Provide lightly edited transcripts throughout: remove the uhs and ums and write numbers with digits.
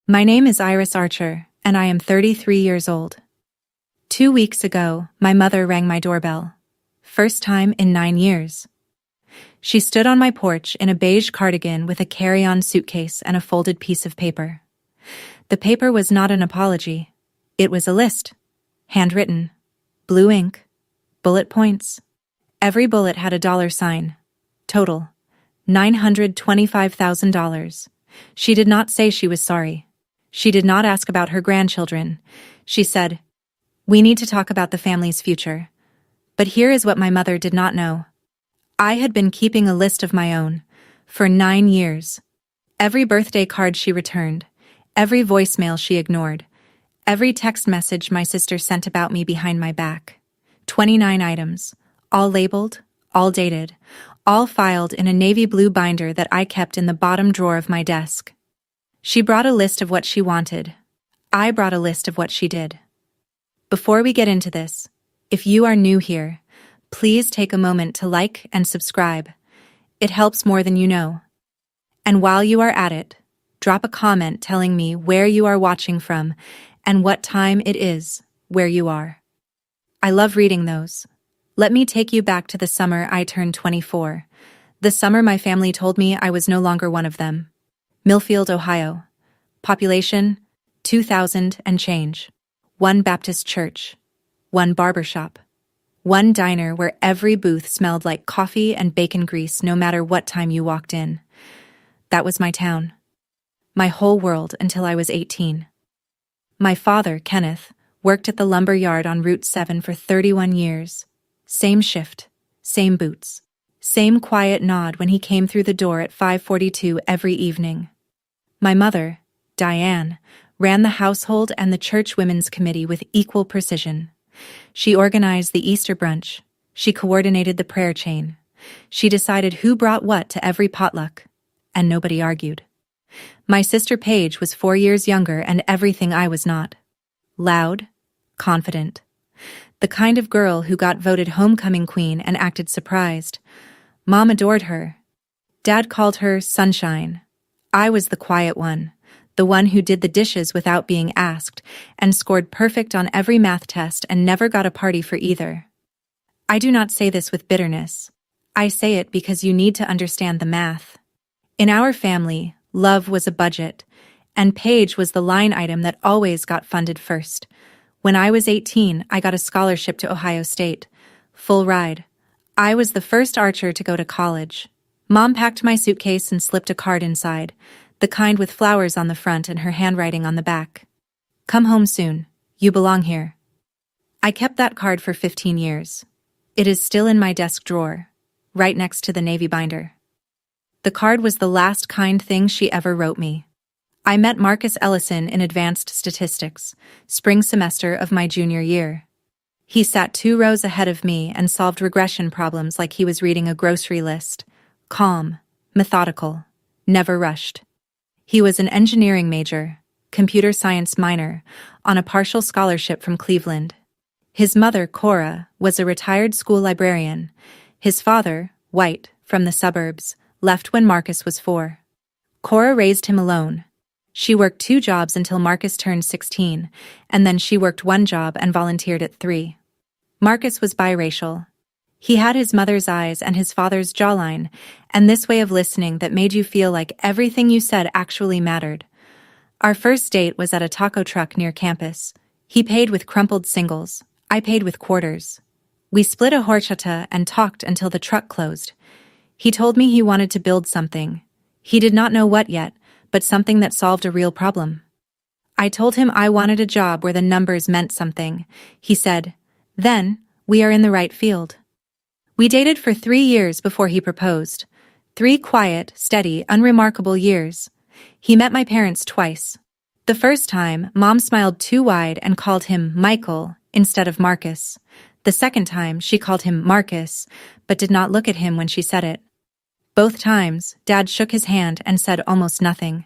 My name is Iris Archer, and I am 33 years old. 2 weeks ago, my mother rang my doorbell. First time in 9 years. She stood on my porch in a beige cardigan with a carry-on suitcase and a folded piece of paper. The paper was not an apology. It was a list. Handwritten. Blue ink. Bullet points. Every bullet had a dollar sign. Total. $925,000. She did not say she was sorry. She did not ask about her grandchildren. She said, "We need to talk about the family's future." But here is what my mother did not know. I had been keeping a list of my own for 9 years. Every birthday card she returned, every voicemail she ignored, every text message my sister sent about me behind my back. 29 items, all labeled, all dated, all filed in a navy blue binder that I kept in the bottom drawer of my desk. She brought a list of what she wanted. I brought a list of what she did. Before we get into this, if you are new here, please take a moment to like and subscribe. It helps more than you know. And while you are at it, drop a comment telling me where you are watching from and what time it is where you are. I love reading those. Let me take you back to the summer I turned 24. The summer my family told me I was no longer one of them. Millfield, Ohio. Population, 2,000 and change. 1 Baptist church. 1 barbershop. 1 diner where every booth smelled like coffee and bacon grease no matter what time you walked in. That was my town. My whole world until I was 18. My father, Kenneth, worked at the lumber yard on Route 7 for 31 years. Same shift, same boots, same quiet nod when he came through the door at 5:42 every evening. My mother, Diane, ran the household and the church women's committee with equal precision. She organized the Easter brunch. She coordinated the prayer chain. She decided who brought what to every potluck, and nobody argued. My sister Paige was 4 years younger and everything I was not. Loud, confident. The kind of girl who got voted homecoming queen and acted surprised. Mom adored her. Dad called her Sunshine. I was the quiet one, the one who did the dishes without being asked and scored perfect on every math test and never got a party for either. I do not say this with bitterness. I say it because you need to understand the math. In our family, love was a budget, and Paige was the line item that always got funded first. When I was 18, I got a scholarship to Ohio State. Full ride. I was the first archer to go to college. Mom packed my suitcase and slipped a card inside, the kind with flowers on the front and her handwriting on the back. "Come home soon. You belong here." I kept that card for 15 years. It is still in my desk drawer, right next to the navy binder. The card was the last kind thing she ever wrote me. I met Marcus Ellison in advanced statistics, spring semester of my junior year. He sat 2 rows ahead of me and solved regression problems like he was reading a grocery list. Calm, methodical, never rushed. He was an engineering major, computer science minor, on a partial scholarship from Cleveland. His mother, Cora, was a retired school librarian. His father, white, from the suburbs, left when Marcus was 4. Cora raised him alone. She worked 2 jobs until Marcus turned 16, and then she worked 1 job and volunteered at 3. Marcus was biracial. He had his mother's eyes and his father's jawline, and this way of listening that made you feel like everything you said actually mattered. Our first date was at a taco truck near campus. He paid with crumpled singles. I paid with quarters. We split a horchata and talked until the truck closed. He told me he wanted to build something. He did not know what yet, but something that solved a real problem. I told him I wanted a job where the numbers meant something. He said, "Then, we are in the right field." We dated for 3 years before he proposed. 3 quiet, steady, unremarkable years. He met my parents twice. The first time, Mom smiled too wide and called him Michael instead of Marcus. The second time, she called him Marcus, but did not look at him when she said it. Both times, Dad shook his hand and said almost nothing.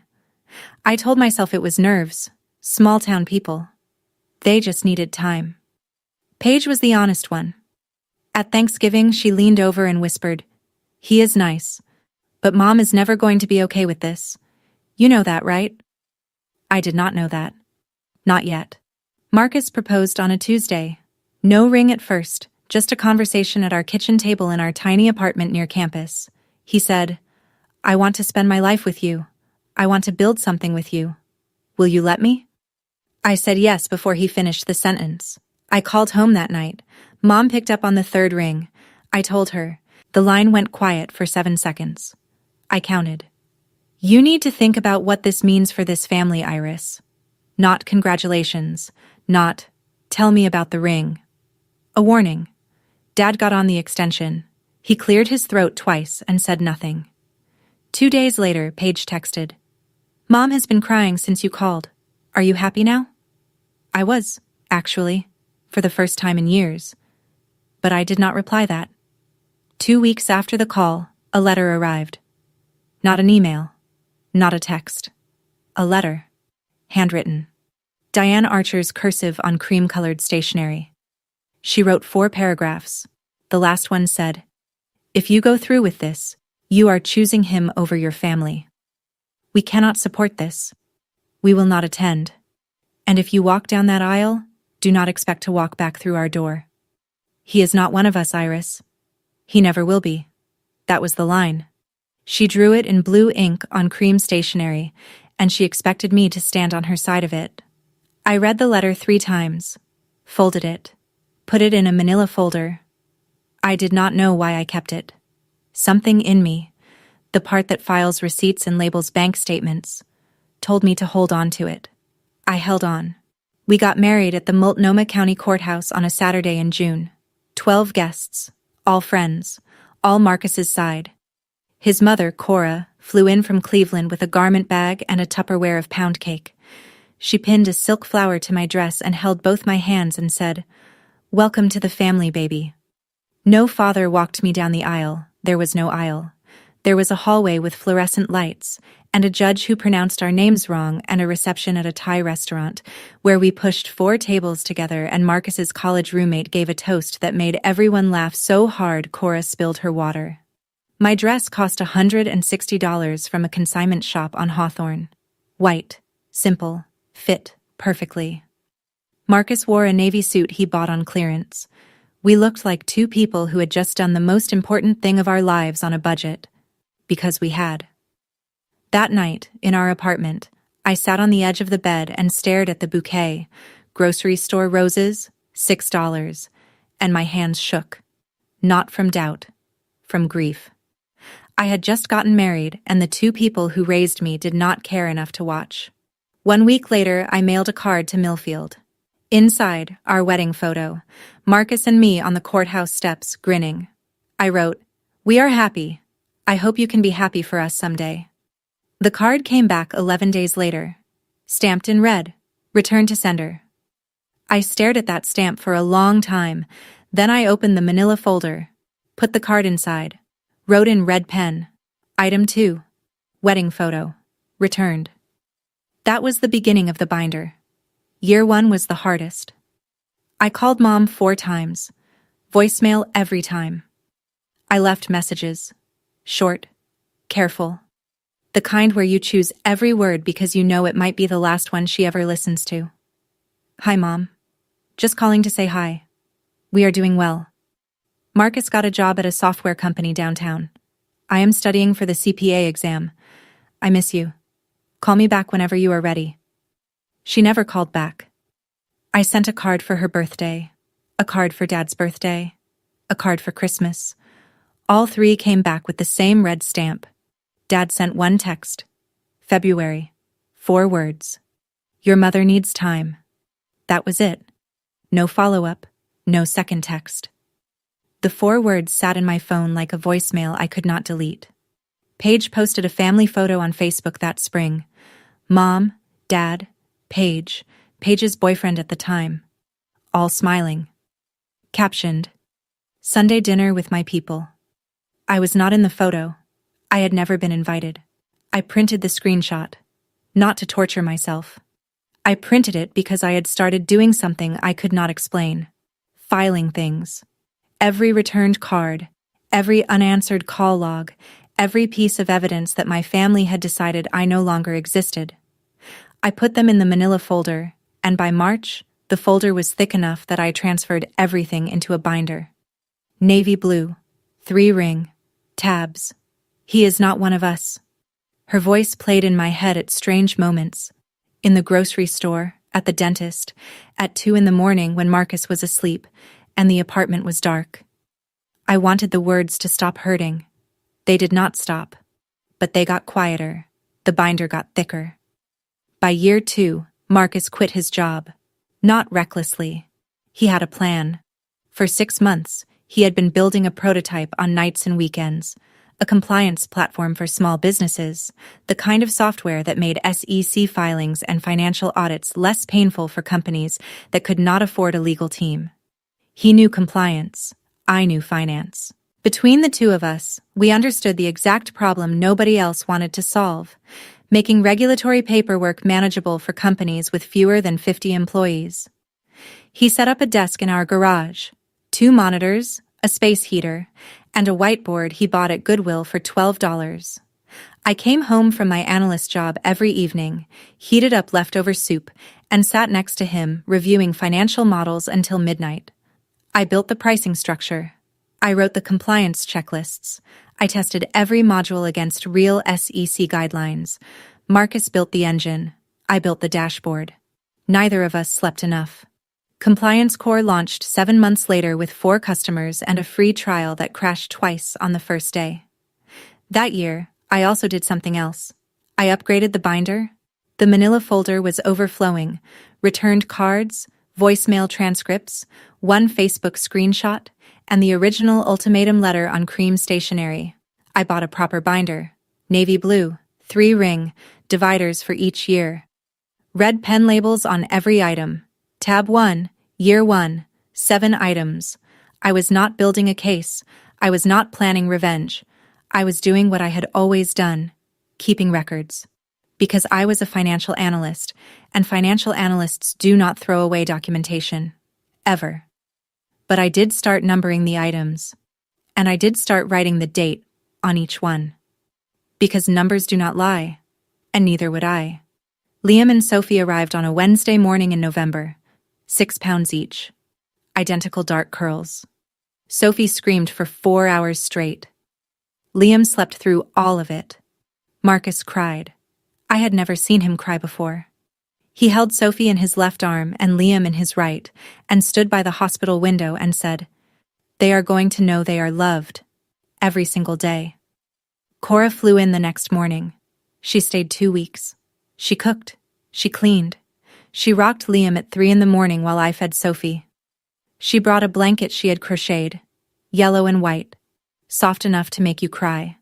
I told myself it was nerves, small-town people. They just needed time. Paige was the honest one. At Thanksgiving, she leaned over and whispered, "He is nice, but Mom is never going to be okay with this. You know that, right?" I did not know that. Not yet. Marcus proposed on a Tuesday. No ring at first, just a conversation at our kitchen table in our tiny apartment near campus. He said, "I want to spend my life with you. I want to build something with you. Will you let me?" I said yes before he finished the sentence. I called home that night. Mom picked up on the third ring. I told her. The line went quiet for 7 seconds. I counted. "You need to think about what this means for this family, Iris. Not congratulations. Not, tell me about the ring." A warning. Dad got on the extension. He cleared his throat twice and said nothing. 2 days later, Paige texted, "Mom has been crying since you called. Are you happy now?" I was, actually, for the first time in years. But I did not reply that. 2 weeks after the call, a letter arrived. Not an email. Not a text. A letter. Handwritten. Diane Archer's cursive on cream-colored stationery. She wrote 4 paragraphs. The last one said, "If you go through with this, you are choosing him over your family. We cannot support this. We will not attend. And if you walk down that aisle, do not expect to walk back through our door. He is not one of us, Iris. He never will be." That was the line. She drew it in blue ink on cream stationery, and she expected me to stand on her side of it. I read the letter 3 times, folded it, put it in a manila folder. I did not know why I kept it. Something in me, the part that files receipts and labels bank statements, told me to hold on to it. I held on. We got married at the Multnomah County Courthouse on a Saturday in June. 12 guests, all friends, all Marcus's side. His mother, Cora, flew in from Cleveland with a garment bag and a Tupperware of pound cake. She pinned a silk flower to my dress and held both my hands and said, "Welcome to the family, baby." No father walked me down the aisle. There was no aisle. There was a hallway with fluorescent lights, and a judge who pronounced our names wrong, and a reception at a Thai restaurant, where we pushed 4 tables together and Marcus's college roommate gave a toast that made everyone laugh so hard Cora spilled her water. My dress cost $160 from a consignment shop on Hawthorne. White, simple, fit perfectly. Marcus wore a navy suit he bought on clearance. We looked like 2 people who had just done the most important thing of our lives on a budget. Because we had. That night, in our apartment, I sat on the edge of the bed and stared at the bouquet, grocery store roses, $6, and my hands shook. Not from doubt, from grief. I had just gotten married, and the 2 people who raised me did not care enough to watch. 1 week later, I mailed a card to Millfield. Inside, our wedding photo, Marcus and me on the courthouse steps, grinning. I wrote, "We are happy. I hope you can be happy for us someday." The card came back 11 days later, stamped in red, returned to sender. I stared at that stamp for a long time, then I opened the manila folder, put the card inside, wrote in red pen, "Item 2, wedding photo, returned." That was the beginning of the binder. Year 1 was the hardest. I called Mom 4 times, voicemail every time. I left messages, short, careful, the kind where you choose every word because you know it might be the last one she ever listens to. "Hi, Mom. Just calling to say hi. We are doing well. Marcus got a job at a software company downtown. I am studying for the CPA exam. I miss you. Call me back whenever you are ready." She never called back. I sent a card for her birthday, a card for Dad's birthday, a card for Christmas. All 3 came back with the same red stamp. Dad sent 1 text. February. 4 words. "Your mother needs time." That was it. No follow-up, no second text. The 4 words sat in my phone like a voicemail I could not delete. Paige posted a family photo on Facebook that spring. Mom, Dad, Paige, Paige's boyfriend at the time. All smiling. Captioned, "Sunday dinner with my people." I was not in the photo. I had never been invited. I printed the screenshot. Not to torture myself. I printed it because I had started doing something I could not explain. Filing things. Every returned card, every unanswered call log, every piece of evidence that my family had decided I no longer existed. I put them in the manila folder, and by March, the folder was thick enough that I transferred everything into a binder. Navy blue, 3-ring, tabs. He is not one of us. Her voice played in my head at strange moments. In the grocery store, at the dentist, at 2 a.m. when Marcus was asleep, and the apartment was dark. I wanted the words to stop hurting. They did not stop. But they got quieter. The binder got thicker. By year 2, Marcus quit his job. Not recklessly. He had a plan. For 6 months, he had been building a prototype on nights and weekends, a compliance platform for small businesses, the kind of software that made SEC filings and financial audits less painful for companies that could not afford a legal team. He knew compliance. I knew finance. Between the two of us, we understood the exact problem nobody else wanted to solve: making regulatory paperwork manageable for companies with fewer than 50 employees. He set up a desk in our garage, 2 monitors, a space heater, and a whiteboard he bought at Goodwill for $12. I came home from my analyst job every evening, heated up leftover soup, and sat next to him reviewing financial models until midnight. I built the pricing structure. I wrote the compliance checklists. I tested every module against real SEC guidelines. Marcus built the engine. I built the dashboard. Neither of us slept enough. Compliance Core launched 7 months later with 4 customers and a free trial that crashed twice on the first day. That year, I also did something else. I upgraded the binder. The manila folder was overflowing. Returned cards, voicemail transcripts, 1 Facebook screenshot, and the original ultimatum letter on cream stationery. I bought a proper binder. Navy blue, 3-ring, dividers for each year. Red pen labels on every item. Tab 1, Year 1, 7 items. I was not building a case. I was not planning revenge. I was doing what I had always done, keeping records. Because I was a financial analyst, and financial analysts do not throw away documentation. Ever. But I did start numbering the items. And I did start writing the date on each one. Because numbers do not lie. And neither would I. Liam and Sophie arrived on a Wednesday morning in November. 6 pounds each. Identical dark curls. Sophie screamed for 4 hours straight. Liam slept through all of it. Marcus cried. I had never seen him cry before. He held Sophie in his left arm and Liam in his right, and stood by the hospital window and said, "They are going to know they are loved. Every single day." Cora flew in the next morning. She stayed 2 weeks. She cooked. She cleaned. She rocked Liam at 3 a.m. while I fed Sophie. She brought a blanket she had crocheted, yellow and white, soft enough to make you cry,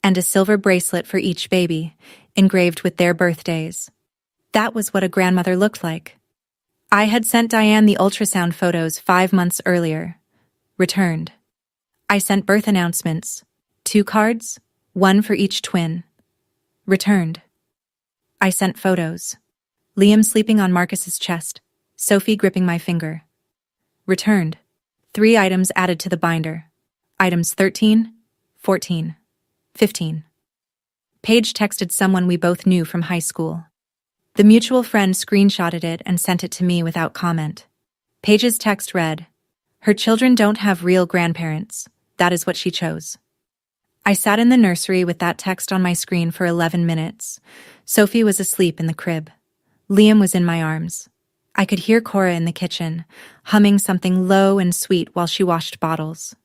and a silver bracelet for each baby, engraved with their birthdays. That was what a grandmother looked like. I had sent Diane the ultrasound photos 5 months earlier. Returned. I sent birth announcements, 2 cards, 1 for each twin. Returned. I sent photos. Liam sleeping on Marcus's chest, Sophie gripping my finger. Returned. 3 items added to the binder. Items 13, 14, 15. Paige texted someone we both knew from high school. The mutual friend screenshotted it and sent it to me without comment. Paige's text read, "Her children don't have real grandparents. That is what she chose." I sat in the nursery with that text on my screen for 11 minutes. Sophie was asleep in the crib. Liam was in my arms. I could hear Cora in the kitchen, humming something low and sweet while she washed bottles.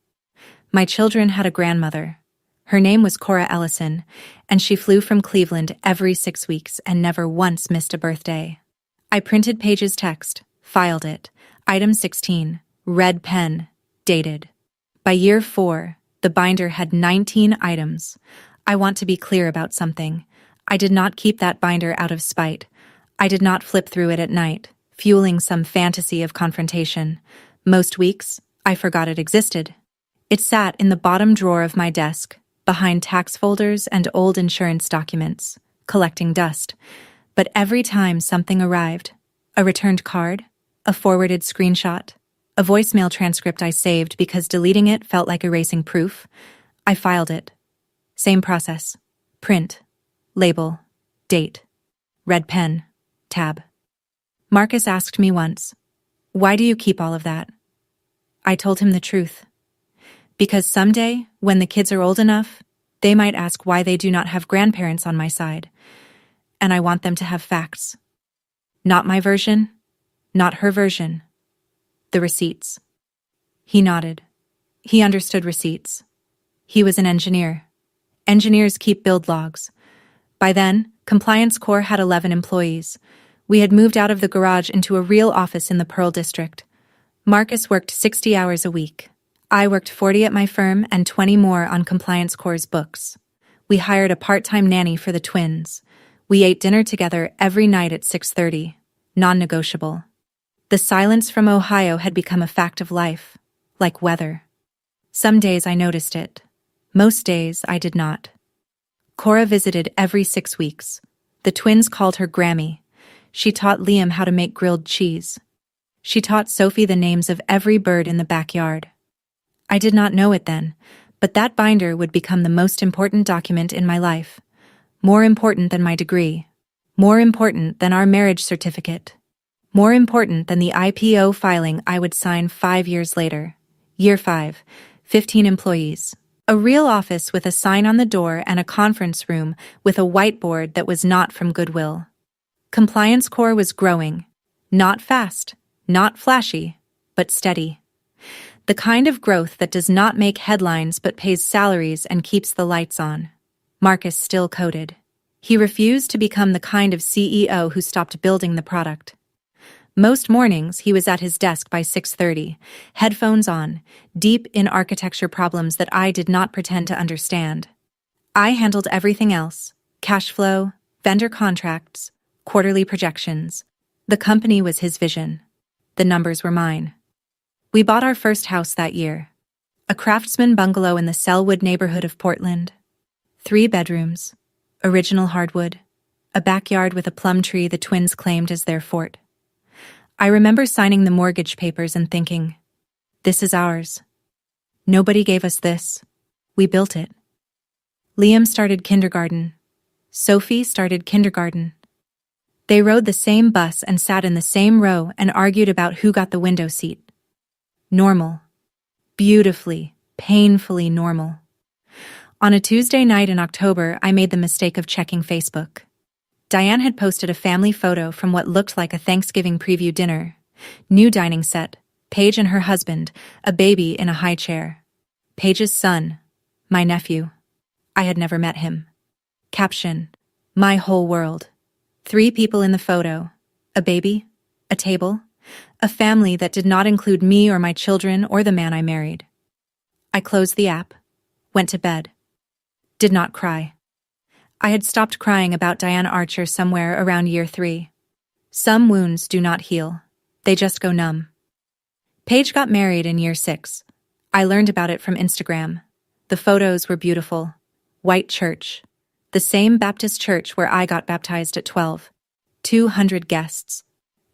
My children had a grandmother. Her name was Cora Ellison, and she flew from Cleveland every 6 weeks and never once missed a birthday. I printed Paige's text, filed it. Item 16, red pen, dated. By year 4, the binder had 19 items. I want to be clear about something. I did not keep that binder out of spite. I did not flip through it at night, fueling some fantasy of confrontation. Most weeks, I forgot it existed. It sat in the bottom drawer of my desk, behind tax folders and old insurance documents, collecting dust. But every time something arrived, a returned card, a forwarded screenshot, a voicemail transcript I saved because deleting it felt like erasing proof, I filed it. Same process. Print. Label. Date. Red pen. Tab. Marcus asked me once, "Why do you keep all of that?" I told him the truth. Because someday, when the kids are old enough, they might ask why they do not have grandparents on my side, and I want them to have facts. Not my version, not her version. The receipts. He nodded. He understood receipts. He was an engineer. Engineers keep build logs. By then, Compliance Corps had 11 employees. We had moved out of the garage into a real office in the Pearl District. Marcus worked 60 hours a week. I worked 40 at my firm and 20 more on Compliance Corps' books. We hired a part-time nanny for the twins. We ate dinner together every night at 6:30, non-negotiable. The silence from Ohio had become a fact of life, like weather. Some days I noticed it. Most days I did not. Cora visited every 6 weeks. The twins called her Grammy. She taught Liam how to make grilled cheese. She taught Sophie the names of every bird in the backyard. I did not know it then, but that binder would become the most important document in my life. More important than my degree. More important than our marriage certificate. More important than the IPO filing I would sign 5 years later. Year 5, 15 employees. A real office with a sign on the door and a conference room with a whiteboard that was not from Goodwill. Compliance Corps was growing. Not fast, not flashy, but steady. The kind of growth that does not make headlines but pays salaries and keeps the lights on. Marcus still coded. He refused to become the kind of CEO who stopped building the product. Most mornings, he was at his desk by 6:30, headphones on, deep in architecture problems that I did not pretend to understand. I handled everything else: cash flow, vendor contracts, quarterly projections. The company was his vision. The numbers were mine. We bought our first house that year. A craftsman bungalow in the Selwood neighborhood of Portland. 3 bedrooms, original hardwood, a backyard with a plum tree the twins claimed as their fort. I remember signing the mortgage papers and thinking, this is ours. Nobody gave us this. We built it. Liam started kindergarten. Sophie started kindergarten. They rode the same bus and sat in the same row and argued about who got the window seat. Normal. Beautifully, painfully normal. On a Tuesday night in October, I made the mistake of checking Facebook. Diane had posted a family photo from what looked like a Thanksgiving preview dinner. New dining set, Paige and her husband, a baby in a high chair. Paige's son, my nephew. I had never met him. Caption, my whole world. 3 people in the photo, a baby, a table, a family that did not include me or my children or the man I married. I closed the app, went to bed. Did not cry. I had stopped crying about Diane Archer somewhere around year 3. Some wounds do not heal. They just go numb. Paige got married in year 6. I learned about it from Instagram. The photos were beautiful. White church. The same Baptist church where I got baptized at 12. 200 guests.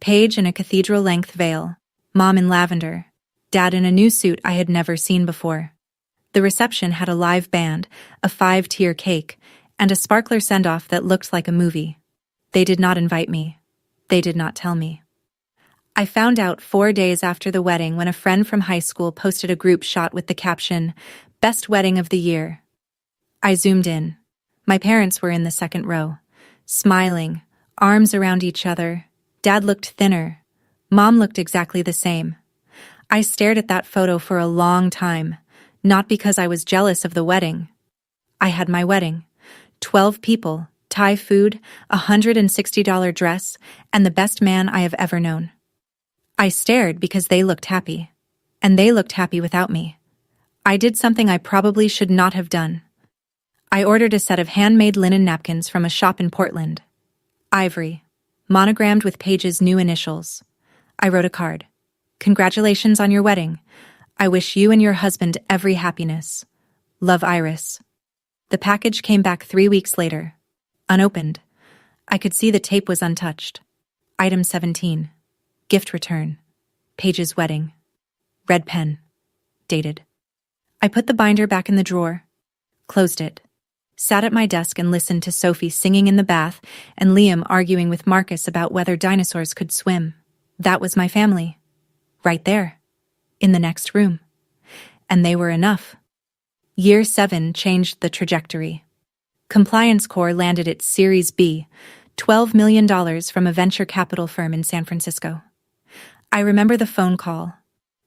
Paige in a cathedral-length veil. Mom in lavender. Dad in a new suit I had never seen before. The reception had a live band, a 5-tier cake, and a sparkler send-off that looked like a movie. They did not invite me. They did not tell me. I found out 4 days after the wedding when a friend from high school posted a group shot with the caption, "Best Wedding of the Year." I zoomed in. My parents were in the second row, smiling, arms around each other. Dad looked thinner. Mom looked exactly the same. I stared at that photo for a long time, not because I was jealous of the wedding. I had my wedding. 12 people, Thai food, a $160 dress, and the best man I have ever known. I stared because they looked happy. And they looked happy without me. I did something I probably should not have done. I ordered a set of handmade linen napkins from a shop in Portland. Ivory, monogrammed with Paige's new initials. I wrote a card. "Congratulations on your wedding. I wish you and your husband every happiness. Love, Iris." The package came back 3 weeks later. Unopened. I could see the tape was untouched. Item 17. Gift return. Paige's wedding. Red pen. Dated. I put the binder back in the drawer. Closed it. Sat at my desk and listened to Sophie singing in the bath and Liam arguing with Marcus about whether dinosaurs could swim. That was my family. Right there. In the next room. And they were enough. Year 7 changed the trajectory. Compliance Corps landed its Series B, $12 million from a venture capital firm in San Francisco. I remember the phone call.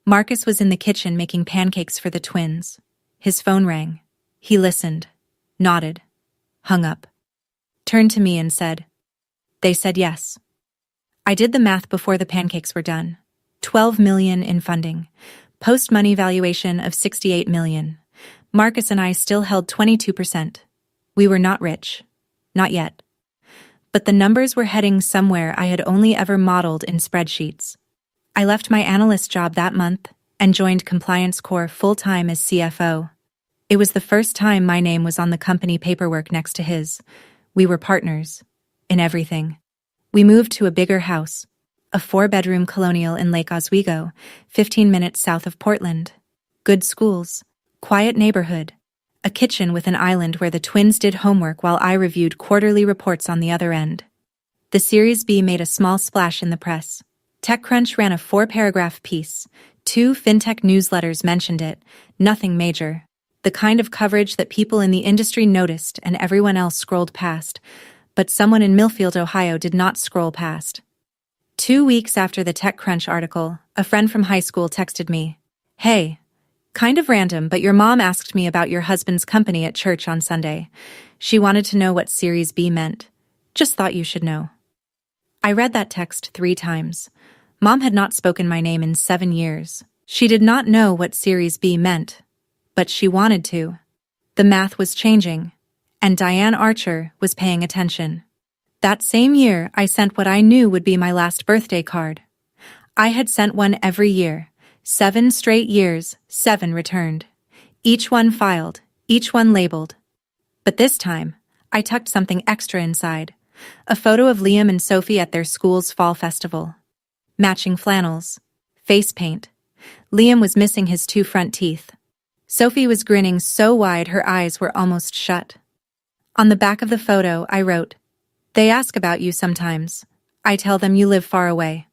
Marcus was in the kitchen making pancakes for the twins. His phone rang. He listened, nodded, hung up, turned to me and said, "They said yes." I did the math before the pancakes were done. $12 million in funding. Post-money valuation of $68 million. Marcus and I still held 22%. We were not rich. Not yet. But the numbers were heading somewhere I had only ever modeled in spreadsheets. I left my analyst job that month and joined Compliance Corps full-time as CFO. It was the first time my name was on the company paperwork next to his. We were partners. In everything. We moved to a bigger house. A 4-bedroom colonial in Lake Oswego, 15 minutes south of Portland. Good schools. Quiet neighborhood. A kitchen with an island where the twins did homework while I reviewed quarterly reports on the other end. The Series B made a small splash in the press. TechCrunch ran a 4-paragraph piece. 2 fintech newsletters mentioned it. Nothing major. The kind of coverage that people in the industry noticed and everyone else scrolled past. But someone in Millfield, Ohio did not scroll past. 2 weeks after the TechCrunch article, a friend from high school texted me, "Hey, kind of random, but your mom asked me about your husband's company at church on Sunday. She wanted to know what Series B meant. Just thought you should know." I read that text 3 times. Mom had not spoken my name in 7 years. She did not know what Series B meant. But she wanted to. The math was changing. And Diane Archer was paying attention. That same year, I sent what I knew would be my last birthday card. I had sent one every year. 7 straight years, 7 returned. Each one filed, each one labeled. But this time, I tucked something extra inside. A photo of Liam and Sophie at their school's fall festival. Matching flannels. Face paint. Liam was missing his 2 front teeth. Sophie was grinning so wide her eyes were almost shut. On the back of the photo, I wrote, "They ask about you sometimes. I tell them you live far away."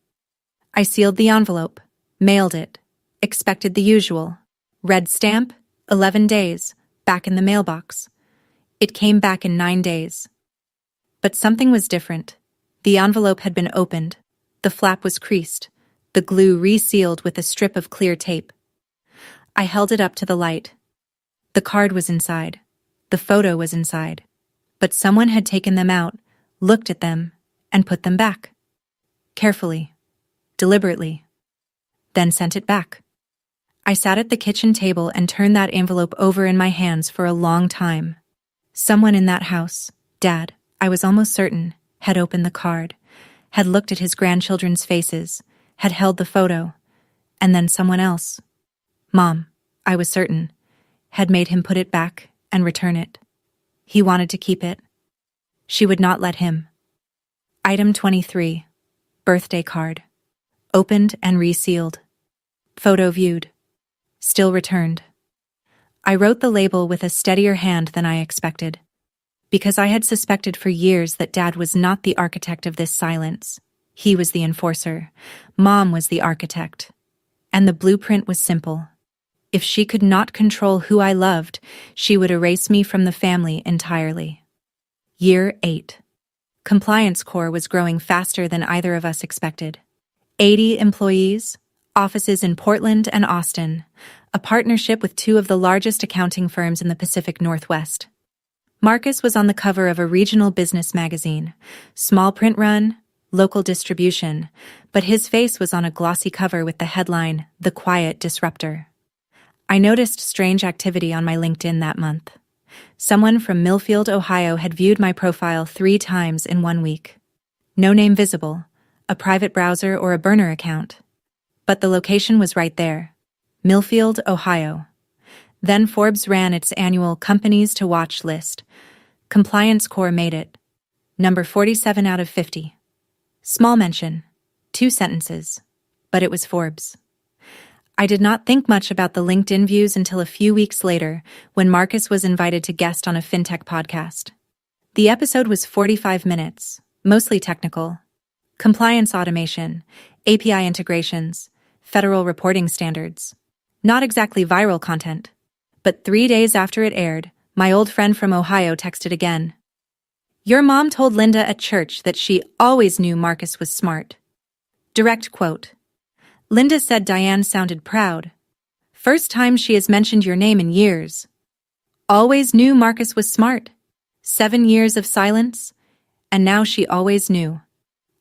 I sealed the envelope, mailed it, expected the usual. Red stamp, 11 days, back in the mailbox. It came back in 9 days. But something was different. The envelope had been opened. The flap was creased, the glue resealed with a strip of clear tape. I held it up to the light. The card was inside. The photo was inside. But someone had taken them out, looked at them, and put them back. Carefully. Deliberately. Then sent it back. I sat at the kitchen table and turned that envelope over in my hands for a long time. Someone in that house, Dad, I was almost certain, had opened the card, had looked at his grandchildren's faces, had held the photo, and then someone else, Mom, I was certain, had made him put it back and return it. He wanted to keep it. She would not let him. Item 23. Birthday card. Opened and resealed. Photo viewed. Still returned. I wrote the label with a steadier hand than I expected. Because I had suspected for years that Dad was not the architect of this silence. He was the enforcer. Mom was the architect. And the blueprint was simple. If she could not control who I loved, she would erase me from the family entirely. Year 8. Compliance Corps was growing faster than either of us expected. 80 employees, offices in Portland and Austin, a partnership with 2 of the largest accounting firms in the Pacific Northwest. Marcus was on the cover of a regional business magazine, small print run, local distribution, but his face was on a glossy cover with the headline, "The Quiet Disruptor." I noticed strange activity on my LinkedIn that month. Someone from Millfield, Ohio had viewed my profile 3 times in 1 week. No name visible, a private browser or a burner account. But the location was right there. Millfield, Ohio. Then Forbes ran its annual Companies to Watch list. Compliance Corps made it. Number 47 out of 50. Small mention. 2 sentences. But it was Forbes. I did not think much about the LinkedIn views until a few weeks later when Marcus was invited to guest on a fintech podcast. The episode was 45 minutes, mostly technical. Compliance automation, API integrations, federal reporting standards. Not exactly viral content. But 3 days after it aired, my old friend from Ohio texted again. Your mom told Linda at church that she always knew Marcus was smart. Direct quote. Linda said Diane sounded proud. First time she has mentioned your name in years. Always knew Marcus was smart. 7 years of silence, and now she always knew.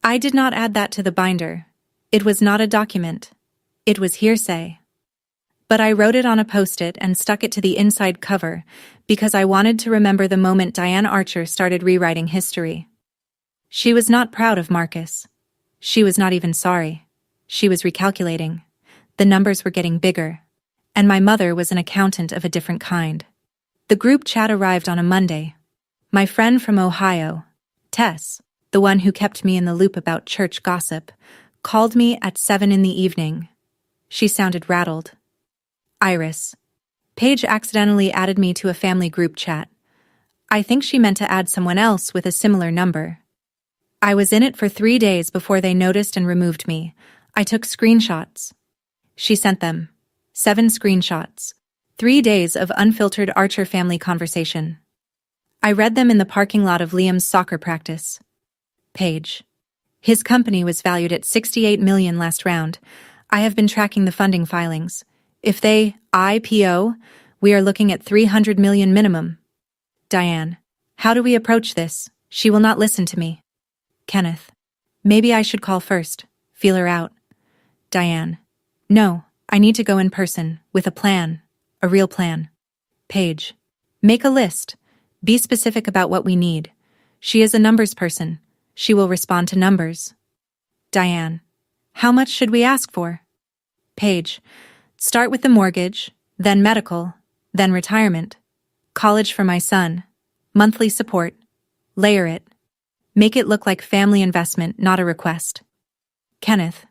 I did not add that to the binder. It was not a document. It was hearsay. But I wrote it on a post-it and stuck it to the inside cover because I wanted to remember the moment Diane Archer started rewriting history. She was not proud of Marcus. She was not even sorry. She was recalculating. The numbers were getting bigger. And my mother was an accountant of a different kind. The group chat arrived on a Monday. My friend from Ohio, Tess, the one who kept me in the loop about church gossip, called me at 7 p.m. She sounded rattled. Iris. Paige accidentally added me to a family group chat. I think she meant to add someone else with a similar number. I was in it for 3 days before they noticed and removed me. I took screenshots. She sent them. 7 screenshots. 3 days of unfiltered Archer family conversation. I read them in the parking lot of Liam's soccer practice. Paige. His company was valued at $68 million last round. I have been tracking the funding filings. If they IPO, we are looking at $300 million minimum. Diane. How do we approach this? She will not listen to me. Kenneth. Maybe I should call first. Feel her out. Diane. No, I need to go in person, with a plan. A real plan. Paige. Make a list. Be specific about what we need. She is a numbers person. She will respond to numbers. Diane. How much should we ask for? Paige. Start with the mortgage, then medical, then retirement. College for my son. Monthly support. Layer it. Make it look like family investment, not a request. Kenneth.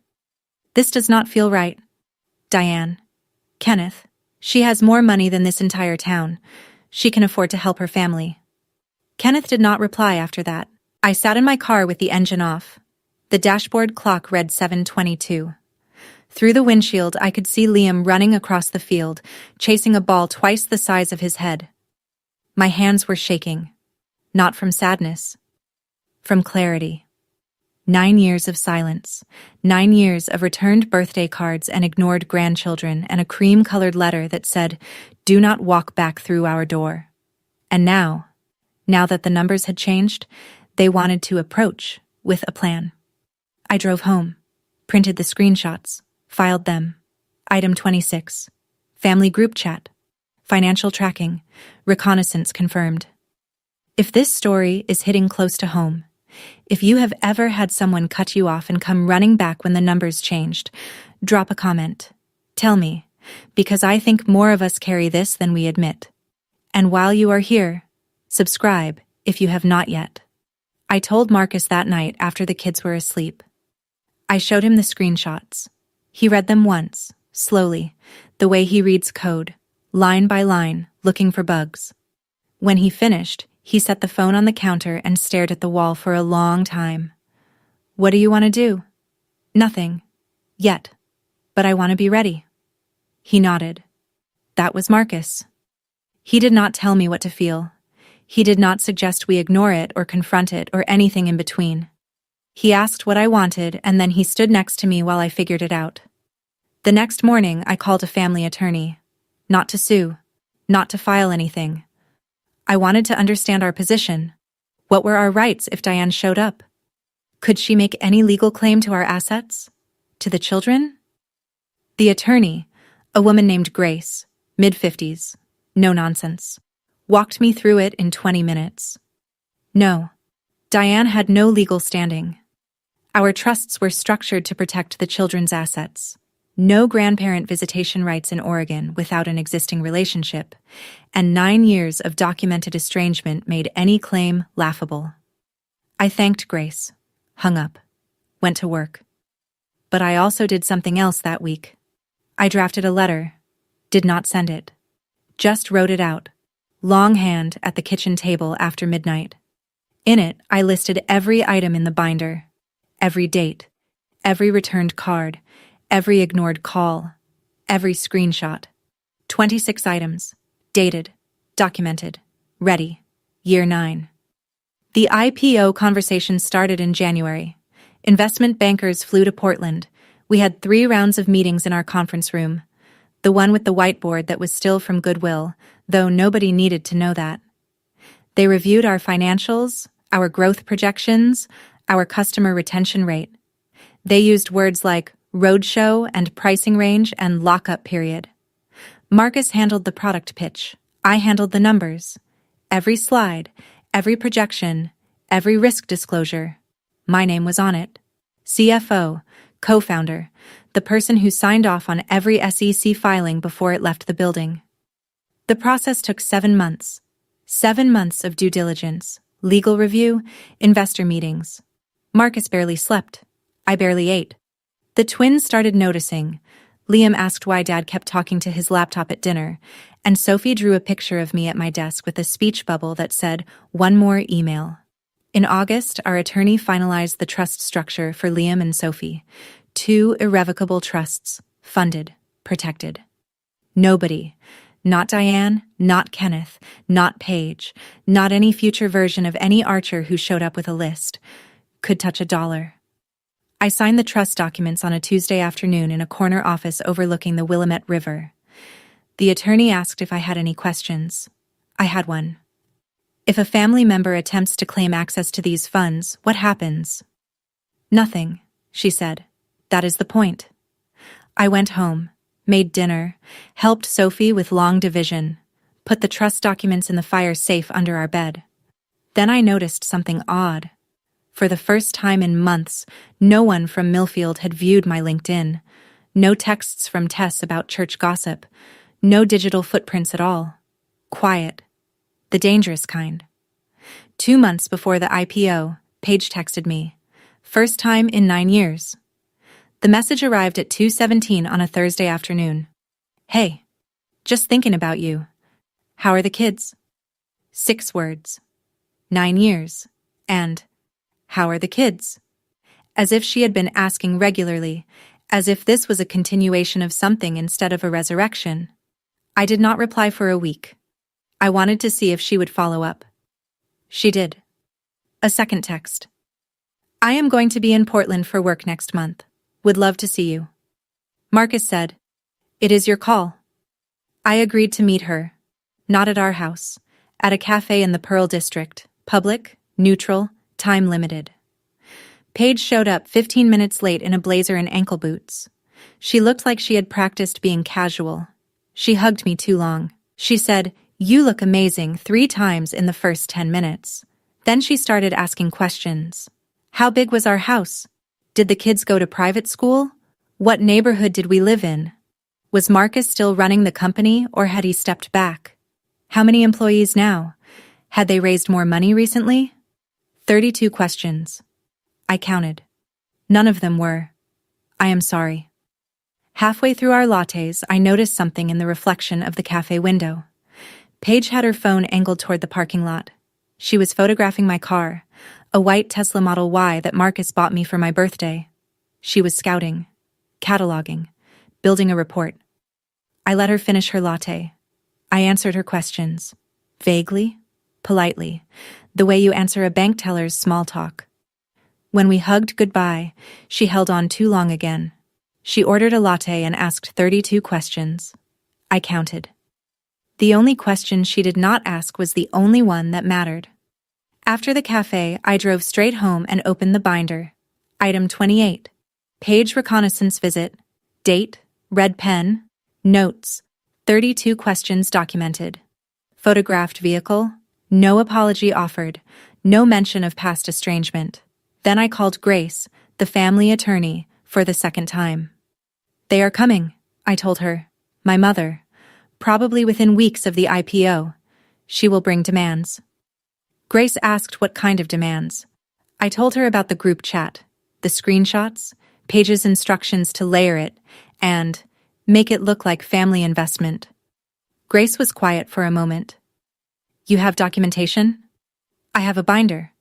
This does not feel right. Diane. Kenneth. She has more money than this entire town. She can afford to help her family. Kenneth did not reply after that. I sat in my car with the engine off. The dashboard clock read 7:22. Through the windshield, I could see Liam running across the field, chasing a ball twice the size of his head. My hands were shaking. Not from sadness. From clarity. 9 years of silence. 9 years of returned birthday cards and ignored grandchildren and a cream-colored letter that said, "Do not walk back through our door." And now that the numbers had changed, they wanted to approach with a plan. I drove home, printed the screenshots, filed them. Item 26. Family group chat. Financial tracking. Reconnaissance confirmed. If this story is hitting close to home, if you have ever had someone cut you off and come running back when the numbers changed, drop a comment. Tell me, because I think more of us carry this than we admit. And while you are here, subscribe if you have not yet. I told Marcus that night after the kids were asleep. I showed him the screenshots. He read them once, slowly, the way he reads code, line by line, looking for bugs. When he finished, he set the phone on the counter and stared at the wall for a long time. What do you want to do? Nothing. Yet. But I want to be ready. He nodded. That was Marcus. He did not tell me what to feel. He did not suggest we ignore it or confront it or anything in between. He asked what I wanted, and then he stood next to me while I figured it out. The next morning, I called a family attorney. Not to sue. Not to file anything. I wanted to understand our position. What were our rights if Diane showed up? Could she make any legal claim to our assets? To the children? The attorney, a woman named Grace, mid-50s, no nonsense, walked me through it in 20 minutes. No, Diane had no legal standing. Our trusts were structured to protect the children's assets. No grandparent visitation rights in Oregon without an existing relationship, and 9 years of documented estrangement made any claim laughable. I thanked Grace, hung up, went to work. But I also did something else that week. I drafted a letter. Did not send it. Just wrote it out. Longhand at the kitchen table after midnight. In it, I listed every item in the binder. Every date. Every returned card. Every ignored call. Every screenshot. 26 items. Dated. Documented. Ready. Year 9. The IPO conversation started in January. Investment bankers flew to Portland. We had 3 rounds of meetings in our conference room. The one with the whiteboard that was still from Goodwill, though nobody needed to know that. They reviewed our financials, our growth projections, our customer retention rate. They used words like roadshow and pricing range and lockup period. Marcus handled the product pitch. I handled the numbers. Every slide, every projection, every risk disclosure. My name was on it. CFO, co-founder, the person who signed off on every SEC filing before it left the building. The process took 7 months. 7 months of due diligence, legal review, investor meetings. Marcus barely slept. I barely ate. The twins started noticing. Liam asked why Dad kept talking to his laptop at dinner, and Sophie drew a picture of me at my desk with a speech bubble that said, "One more email." In August, our attorney finalized the trust structure for Liam and Sophie. 2 irrevocable trusts, funded, protected. Nobody, not Diane, not Kenneth, not Paige, not any future version of any Archer who showed up with a list, could touch $1. I signed the trust documents on a Tuesday afternoon in a corner office overlooking the Willamette River. The attorney asked if I had any questions. I had one. If a family member attempts to claim access to these funds, what happens? Nothing, she said. That is the point. I went home, made dinner, helped Sophie with long division, put the trust documents in the fire safe under our bed. Then I noticed something odd. For the first time in months, no one from Millfield had viewed my LinkedIn. No texts from Tess about church gossip. No digital footprints at all. Quiet. The dangerous kind. 2 months before the IPO, Paige texted me. First time in 9 years. The message arrived at 2:17 on a Thursday afternoon. Hey, just thinking about you. How are the kids? 6 words. 9 years. And, how are the kids? As if she had been asking regularly, as if this was a continuation of something instead of a resurrection. I did not reply for a week. I wanted to see if she would follow up. She did. A second text. I am going to be in Portland for work next month. Would love to see you. Marcus said, "It is your call." I agreed to meet her. Not at our house. At a cafe in the Pearl District. Public, neutral, time limited. Paige showed up 15 minutes late in a blazer and ankle boots. She looked like she had practiced being casual. She hugged me too long. She said, "You look amazing," 3 times in the first 10 minutes. Then she started asking questions. How big was our house? Did the kids go to private school? What neighborhood did we live in? Was Marcus still running the company or had he stepped back? How many employees now? Had they raised more money recently? 32 questions. I counted. None of them were, "I am sorry." Halfway through our lattes, I noticed something in the reflection of the cafe window. Paige had her phone angled toward the parking lot. She was photographing my car, a white Tesla Model Y that Marcus bought me for my birthday. She was scouting, cataloging, building a report. I let her finish her latte. I answered her questions. Vaguely, politely, the way you answer a bank teller's small talk. When we hugged goodbye, she held on too long again. She ordered a latte and asked 32 questions. I counted. The only question she did not ask was the only one that mattered. After the cafe, I drove straight home and opened the binder. Item 28. Page reconnaissance visit. Date, red pen, notes, 32 questions documented. Photographed vehicle, no apology offered, no mention of past estrangement. Then I called Grace, the family attorney, for the second time. They are coming, I told her. My mother. Probably within weeks of the IPO. She will bring demands. Grace asked what kind of demands. I told her about the group chat, the screenshots, Paige's instructions to layer it, and Make it look like family investment. Grace was quiet for a moment. You have documentation? I have a binder.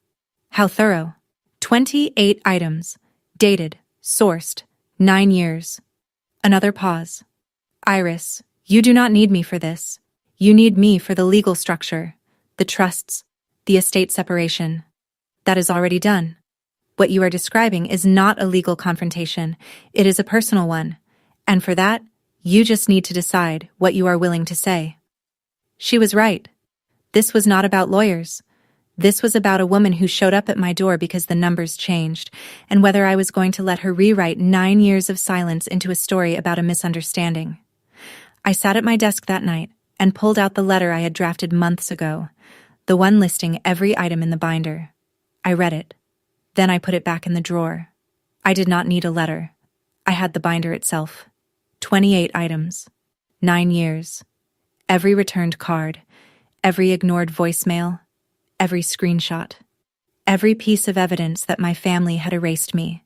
How thorough? 28 items. Dated. Sourced. 9 years. Another pause. Iris, you do not need me for this. You need me for the legal structure, the trusts, the estate separation. That is already done. What you are describing is not a legal confrontation. It is a personal one. And for that, you just need to decide what you are willing to say. She was right. This was not about lawyers. This was about a woman who showed up at my door because the numbers changed, and whether I was going to let her rewrite 9 years of silence into a story about a misunderstanding. I sat at my desk that night and pulled out the letter I had drafted months ago, the one listing every item in the binder. I read it. Then I put it back in the drawer. I did not need a letter. I had the binder itself. 28 items. 9 years. Every returned card. Every ignored voicemail. Every screenshot. Every piece of evidence that my family had erased me.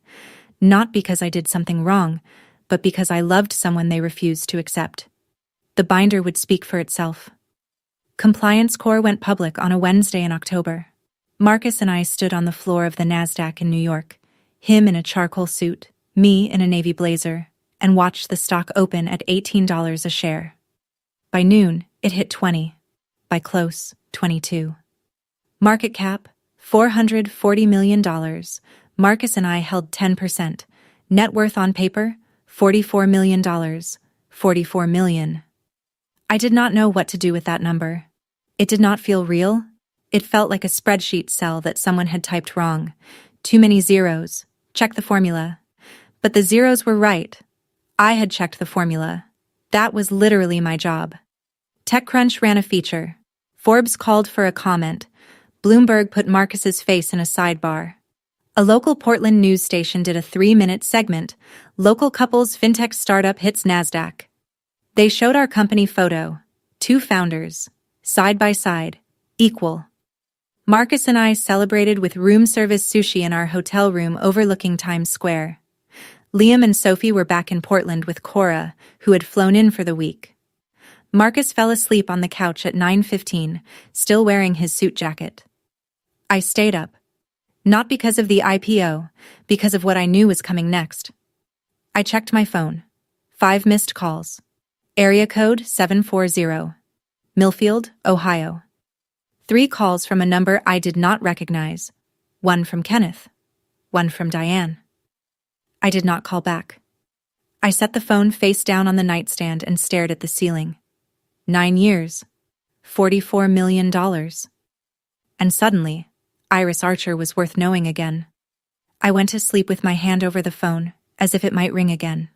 Not because I did something wrong, but because I loved someone they refused to accept. The binder would speak for itself. Compliance Corps went public on a Wednesday in October. Marcus and I stood on the floor of the NASDAQ in New York, him in a charcoal suit, me in a navy blazer, and watched the stock open at $18 a share. By noon, it hit 20. By close, 22. Market cap, $440 million. Marcus and I held 10%. Net worth on paper, $44 million. $44 million. I did not know what to do with that number. It did not feel real. It felt like a spreadsheet cell that someone had typed wrong. Too many zeros. Check the formula. But the zeros were right. I had checked the formula. That was literally my job. TechCrunch ran a feature. Forbes called for a comment. Bloomberg put Marcus's face in a sidebar. A local Portland news station did a 3-minute segment, Local Couples Fintech Startup Hits NASDAQ. They showed our company photo, 2 founders, side by side, equal. Marcus and I celebrated with room service sushi in our hotel room overlooking Times Square. Liam and Sophie were back in Portland with Cora, who had flown in for the week. Marcus fell asleep on the couch at 9:15, still wearing his suit jacket. I stayed up. Not because of the IPO, because of what I knew was coming next. I checked my phone. 5 missed calls. Area code 740. Millfield, Ohio. 3 calls from a number I did not recognize. 1 from Kenneth. 1 from Diane. I did not call back. I set the phone face down on the nightstand and stared at the ceiling. 9 years. $44 million. And suddenly, Iris Archer was worth knowing again. I went to sleep with my hand over the phone, as if it might ring again.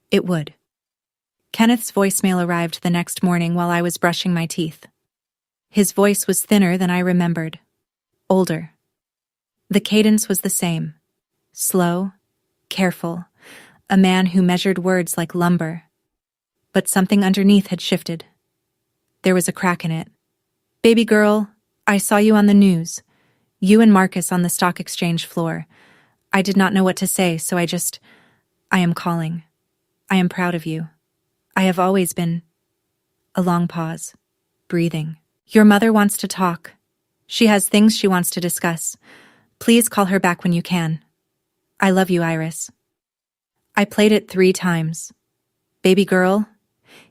It would. Kenneth's voicemail arrived the next morning while I was brushing my teeth. His voice was thinner than I remembered. Older. The cadence was the same. Slow, careful, a man who measured words like lumber. But something underneath had shifted. There was a crack in it. Baby girl, I saw you on the news. You and Marcus on the stock exchange floor. I did not know what to say, so I am calling. I am proud of you. I have always been. A long pause. Breathing. Your mother wants to talk. She has things she wants to discuss. Please call her back when you can. I love you, Iris. I played it 3 times. Baby girl.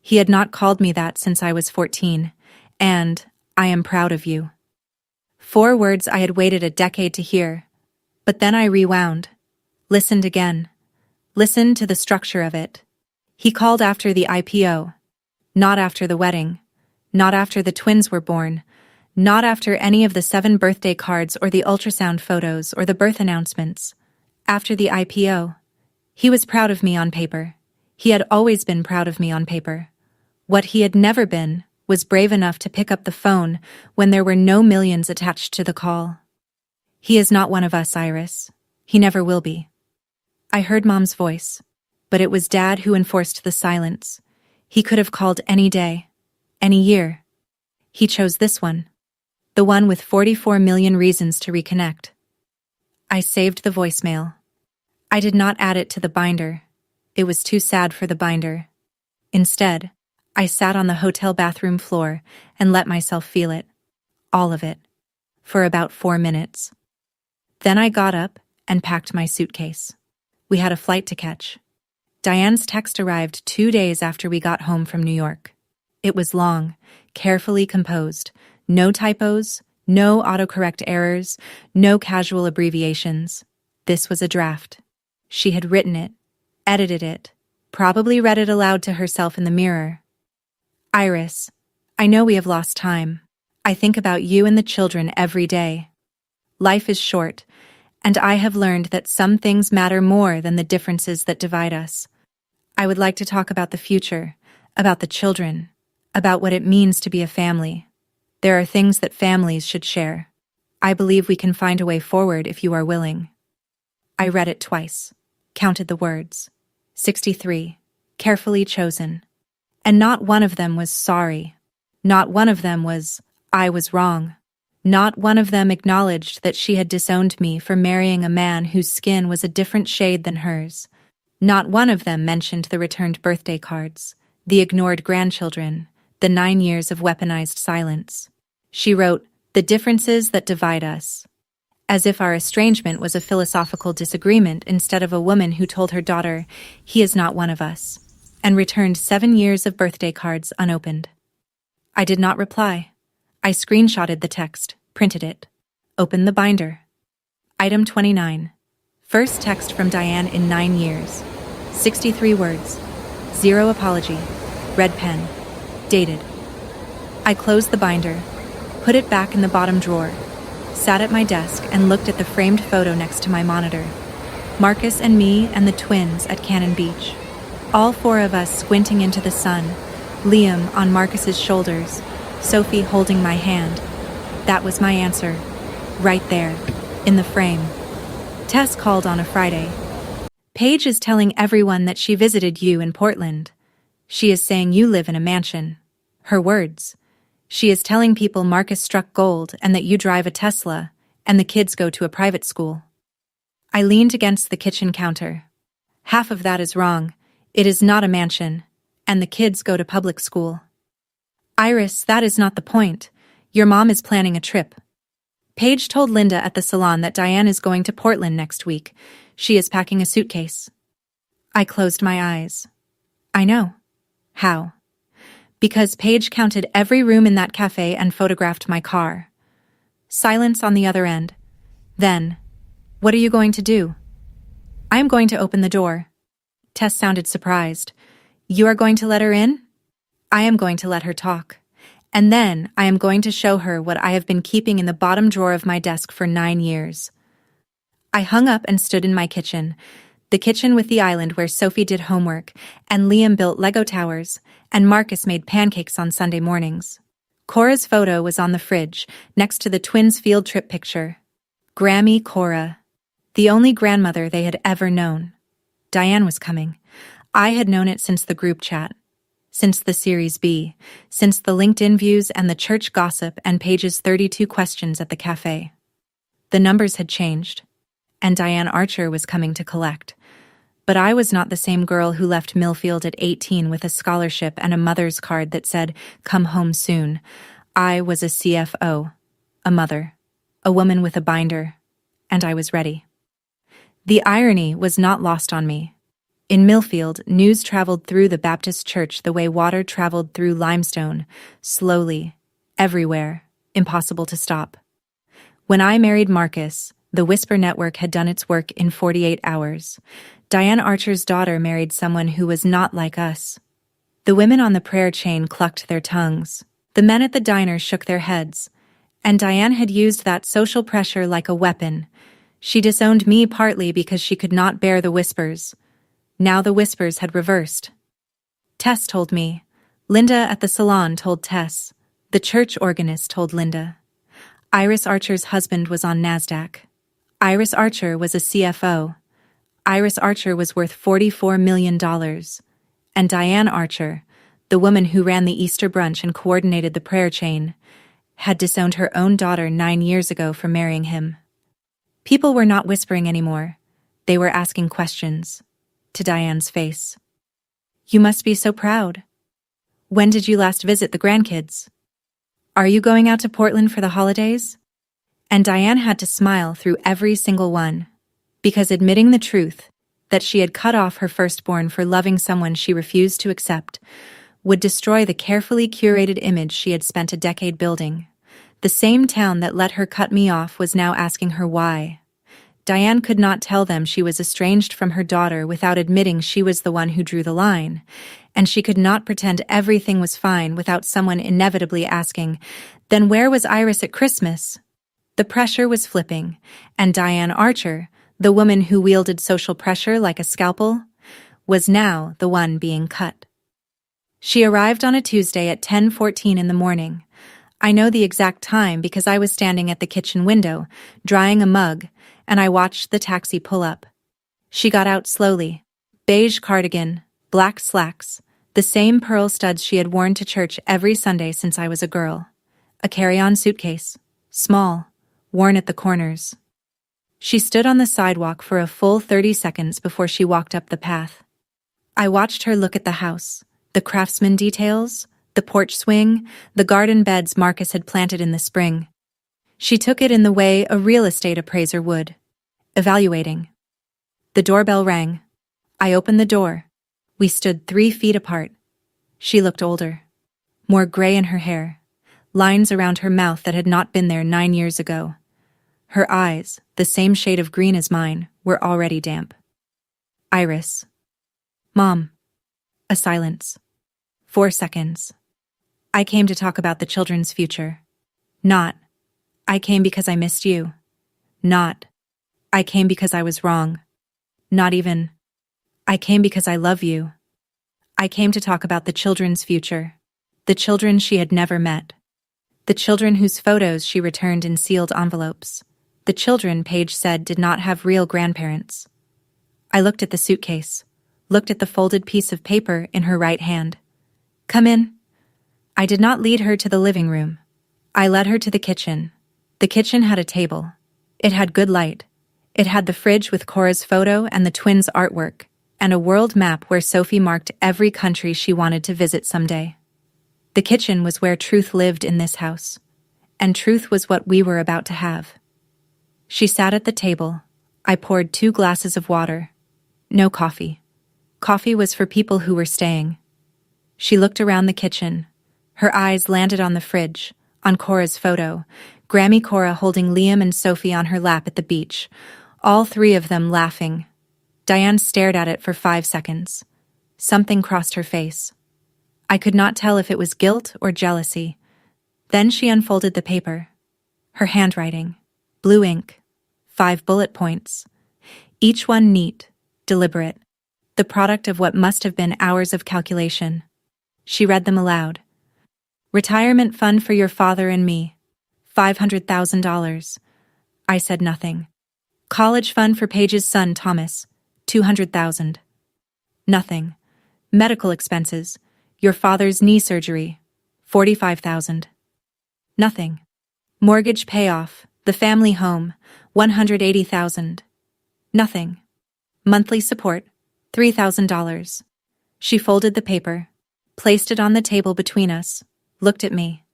He had not called me that since I was 14. And I am proud of you. 4 words I had waited a decade to hear. But then I rewound. Listened again. Listened to the structure of it. He called after the IPO. Not after the wedding. Not after the twins were born. Not after any of the 7 birthday cards or the ultrasound photos or the birth announcements. After the IPO. He was proud of me on paper. He had always been proud of me on paper. What he had never been was brave enough to pick up the phone when there were no millions attached to the call. He is not one of us, Iris. He never will be. I heard Mom's voice, but it was Dad who enforced the silence. He could have called any day, any year. He chose this one, the one with 44 million reasons to reconnect. I saved the voicemail. I did not add it to the binder. It was too sad for the binder. Instead, I sat on the hotel bathroom floor and let myself feel it. All of it. For about 4 minutes. Then I got up and packed my suitcase. We had a flight to catch. Diane's text arrived 2 days after we got home from New York. It was long, carefully composed, no typos, no autocorrect errors, no casual abbreviations. This was a draft. She had written it, edited it, probably read it aloud to herself in the mirror. Iris, I know we have lost time. I think about you and the children every day. Life is short, and I have learned that some things matter more than the differences that divide us. I would like to talk about the future, about the children, about what it means to be a family. There are things that families should share. I believe we can find a way forward if you are willing. I read it twice, counted the words. 63, carefully chosen. And not one of them was sorry. Not one of them was, I was wrong. Not one of them acknowledged that she had disowned me for marrying a man whose skin was a different shade than hers. Not one of them mentioned the returned birthday cards, the ignored grandchildren, the 9 years of weaponized silence. She wrote, "The differences that divide us," as if our estrangement was a philosophical disagreement instead of a woman who told her daughter, "He is not one of us," and returned 7 years of birthday cards unopened. I did not reply. I screenshotted the text, printed it, opened the binder. Item 29. First text from Diane in 9 years. 63 words. 0 apology. Red pen. Dated. I closed the binder, put it back in the bottom drawer, sat at my desk and looked at the framed photo next to my monitor. Marcus and me and the twins at Cannon Beach. All 4 of us squinting into the sun, Liam on Marcus's shoulders, Sophie holding my hand. That was my answer. Right there, in the frame. Tess called on a Friday. Paige is telling everyone that she visited you in Portland. She is saying you live in a mansion. Her words. She is telling people Marcus struck gold and that you drive a Tesla, and the kids go to a private school. I leaned against the kitchen counter. Half of that is wrong. It is not a mansion, and the kids go to public school. Iris, that is not the point. Your mom is planning a trip. Paige told Linda at the salon that Diane is going to Portland next week. She is packing a suitcase. I closed my eyes. I know. How? Because Paige counted every room in that cafe and photographed my car. Silence on the other end. Then, what are you going to do? I am going to open the door. Tess sounded surprised. You are going to let her in? I am going to let her talk. And then I am going to show her what I have been keeping in the bottom drawer of my desk for 9 years. I hung up and stood in my kitchen, the kitchen with the island where Sophie did homework, and Liam built Lego towers, and Marcus made pancakes on Sunday mornings. Cora's photo was on the fridge, next to the twins' field trip picture. Grammy Cora, the only grandmother they had ever known. Diane was coming. I had known it since the group chat, since the Series B, since the LinkedIn views and the church gossip and Paige's 32 questions at the cafe. The numbers had changed, and Diane Archer was coming to collect. But I was not the same girl who left Millfield at 18 with a scholarship and a mother's card that said, "Come home soon." I was a CFO, a mother, a woman with a binder, and I was ready. The irony was not lost on me. In Millfield, news traveled through the Baptist church the way water traveled through limestone, slowly, everywhere, impossible to stop. When I married Marcus, the Whisper Network had done its work in 48 hours. Diane Archer's daughter married someone who was not like us. The women on the prayer chain clucked their tongues. The men at the diner shook their heads. And Diane had used that social pressure like a weapon. She disowned me partly because she could not bear the whispers. Now the whispers had reversed. Tess told me. Linda at the salon told Tess. The church organist told Linda. Iris Archer's husband was on NASDAQ. Iris Archer was a CFO. Iris Archer was worth $44 million. And Diane Archer, the woman who ran the Easter brunch and coordinated the prayer chain, had disowned her own daughter 9 years ago for marrying him. People were not whispering anymore. They were asking questions. To Diane's face. You must be so proud. When did you last visit the grandkids? Are you going out to Portland for the holidays? And Diane had to smile through every single one, because admitting the truth, that she had cut off her firstborn for loving someone she refused to accept, would destroy the carefully curated image she had spent a decade building. The same town that let her cut me off was now asking her why. Diane could not tell them she was estranged from her daughter without admitting she was the one who drew the line, and she could not pretend everything was fine without someone inevitably asking, "Then where was Iris at Christmas?" The pressure was flipping, and Diane Archer, the woman who wielded social pressure like a scalpel, was now the one being cut. She arrived on a Tuesday at 10:14 in the morning. I know the exact time because I was standing at the kitchen window, drying a mug, and I watched the taxi pull up. She got out slowly. Beige cardigan, black slacks, the same pearl studs she had worn to church every Sunday since I was a girl. A carry-on suitcase, small, worn at the corners. She stood on the sidewalk for a full 30 seconds before she walked up the path. I watched her look at the house, the craftsman details, the porch swing, the garden beds Marcus had planted in the spring. She took it in the way a real estate appraiser would, evaluating. The doorbell rang. I opened the door. We stood 3 feet apart. She looked older, more gray in her hair, lines around her mouth that had not been there 9 years ago. Her eyes, the same shade of green as mine, were already damp. Iris. Mom. A silence. 4 seconds. I came to talk about the children's future. Not, I came because I missed you. Not, I came because I was wrong. Not even, I came because I love you. I came to talk about the children's future. The children she had never met. The children whose photos she returned in sealed envelopes. The children, Paige said, did not have real grandparents. I looked at the suitcase, looked at the folded piece of paper in her right hand. Come in. I did not lead her to the living room. I led her to the kitchen. The kitchen had a table. It had good light. It had the fridge with Cora's photo and the twins' artwork, and a world map where Sophie marked every country she wanted to visit someday. The kitchen was where truth lived in this house, and truth was what we were about to have. She sat at the table. I poured 2 glasses of water. No coffee. Coffee was for people who were staying. She looked around the kitchen. Her eyes landed on the fridge, on Cora's photo, Grammy Cora holding Liam and Sophie on her lap at the beach, all 3 of them laughing. Diane stared at it for 5 seconds. Something crossed her face. I could not tell if it was guilt or jealousy. Then she unfolded the paper. Her handwriting, blue ink, 5 bullet points, each one neat, deliberate, the product of what must have been hours of calculation. She read them aloud. Retirement fund for your father and me, $500,000. I said nothing. College fund for Paige's son, Thomas, $200,000. Nothing. Medical expenses, your father's knee surgery, $45,000. Nothing. Mortgage payoff, the family home, $180,000. Nothing. Monthly support, $3,000. She folded the paper, placed it on the table between us, looked at me.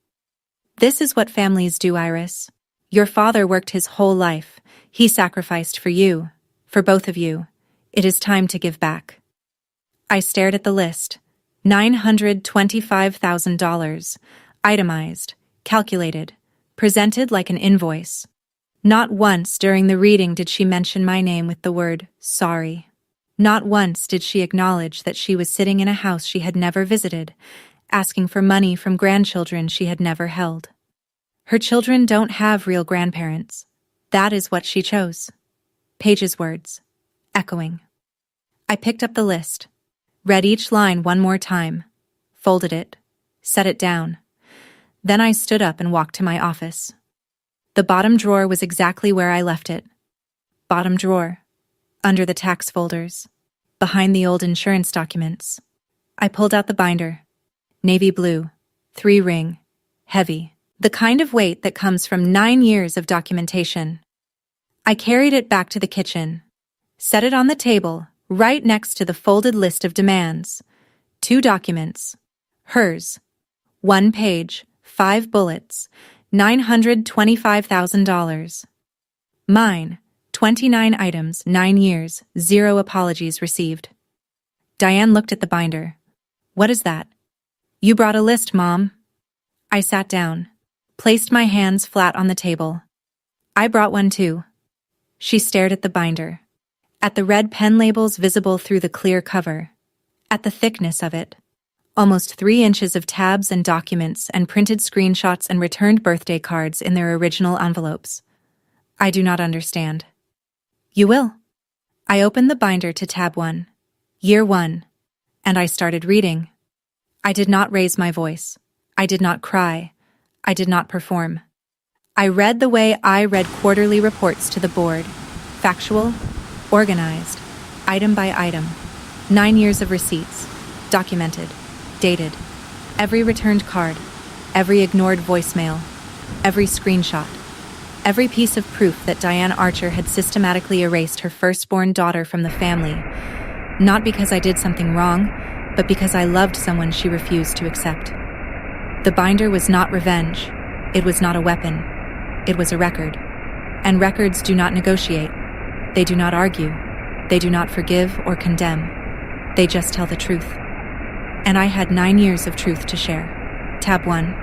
This is what families do, Iris. Your father worked his whole life. He sacrificed for you, for both of you. It is time to give back. I stared at the list. $925,000. Itemized, calculated, presented like an invoice. Not once during the reading did she mention my name with the word sorry. Not once did she acknowledge that she was sitting in a house she had never visited, asking for money from grandchildren she had never held. Her children don't have real grandparents. That is what she chose. Paige's words, echoing. I picked up the list, read each line one more time, folded it, set it down. Then I stood up and walked to my office. The bottom drawer was exactly where I left it. Bottom drawer, under the tax folders, behind the old insurance documents. I pulled out the binder. Navy blue, 3-ring, heavy, the kind of weight that comes from 9 years of documentation. I carried it back to the kitchen, set it on the table, right next to the folded list of demands. 2 documents. Hers. 1 page, 5 bullets, $925,000. Mine. 29 items, 9 years, 0 apologies received. Diane looked at the binder. What is that? You brought a list, Mom. I sat down, placed my hands flat on the table. I brought one too. She stared at the binder, at the red pen labels visible through the clear cover, at the thickness of it. Almost 3 inches of tabs and documents and printed screenshots and returned birthday cards in their original envelopes. I do not understand. You will. I opened the binder to tab 1, year 1, and I started reading. I did not raise my voice. I did not cry. I did not perform. I read the way I read quarterly reports to the board, factual, organized, item by item, 9 years of receipts, documented, dated, every returned card, every ignored voicemail, every screenshot, every piece of proof that Diane Archer had systematically erased her firstborn daughter from the family, not because I did something wrong, but because I loved someone she refused to accept. The binder was not revenge. It was not a weapon. It was a record. And records do not negotiate. They do not argue. They do not forgive or condemn. They just tell the truth. And I had 9 years of truth to share. Tab 1,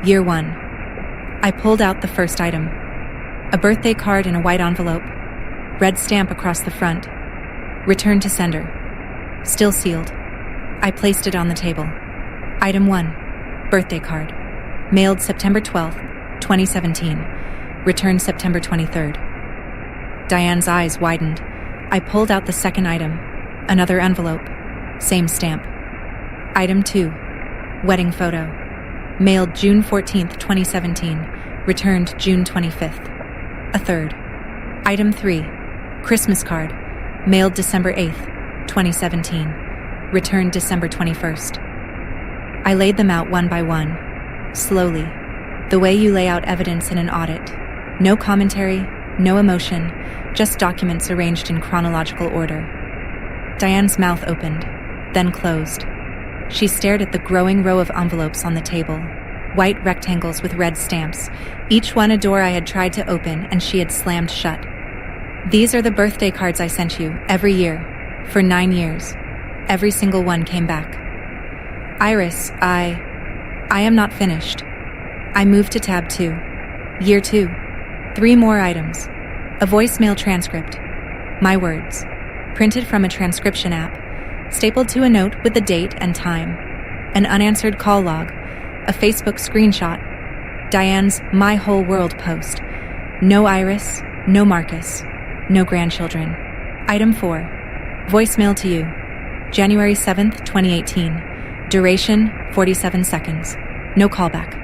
year 1. I pulled out the first item. A birthday card in a white envelope. Red stamp across the front. Return to sender. Still sealed. I placed it on the table. Item 1, birthday card. Mailed September 12th, 2017. Returned September 23rd. Diane's eyes widened. I pulled out the second item. Another envelope. Same stamp. Item 2, wedding photo. Mailed June 14th, 2017. Returned June 25th. A third. Item 3, Christmas card. Mailed December 8th, 2017. Returned December 21st. I laid them out one by one, slowly, the way you lay out evidence in an audit. No commentary, no emotion, just documents arranged in chronological order. Diane's mouth opened, then closed. She stared at the growing row of envelopes on the table, white rectangles with red stamps, each one a door I had tried to open and she had slammed shut. These are the birthday cards I sent you, every year, for 9 years. Every single one came back. Iris, I am not finished. I moved to tab 2, year 2. 3 more items. A voicemail transcript. My words. Printed from a transcription app. Stapled to a note with the date and time. An unanswered call log. A Facebook screenshot. Diane's My Whole World post. No Iris, no Marcus, no grandchildren. Item 4. Voicemail to you. January 7th, 2018. Duration, 47 seconds. No callback.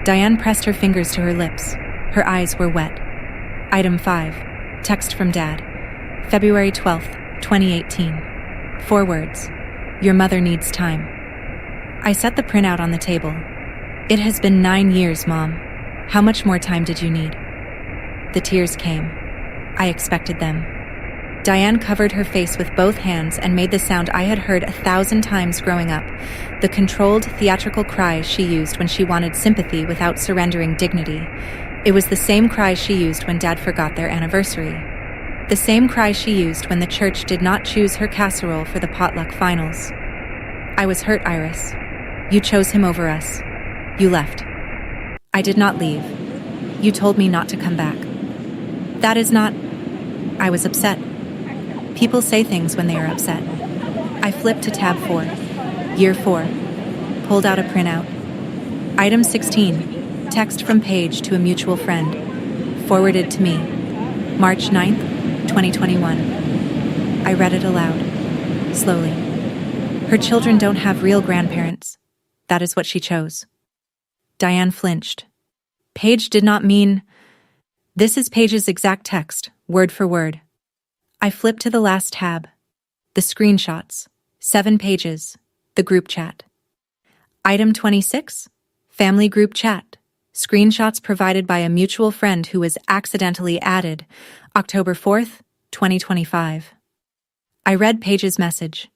Diane pressed her fingers to her lips. Her eyes were wet. Item 5. Text from Dad. February 12th, 2018. 4 words. Your mother needs time. I set the printout on the table. It has been 9 years, Mom. How much more time did you need? The tears came. I expected them. Diane covered her face with both hands and made the sound I had heard 1,000 times growing up, the controlled, theatrical cries she used when she wanted sympathy without surrendering dignity. It was the same cry she used when Dad forgot their anniversary. The same cry she used when the church did not choose her casserole for the potluck finals. I was hurt, Iris. You chose him over us. You left. I did not leave. You told me not to come back. That is not... I was upset. People say things when they are upset. I flipped to tab 4, year 4, pulled out a printout. Item 16, text from Paige to a mutual friend, forwarded to me, March 9th, 2021. I read it aloud, slowly. Her children don't have real grandparents. That is what she chose. Diane flinched. Paige did not mean... This is Paige's exact text, word for word. I flipped to the last tab. The screenshots. 7 pages. The group chat. Item 26. Family group chat. Screenshots provided by a mutual friend who was accidentally added. October 4th, 2025. I read Paige's message.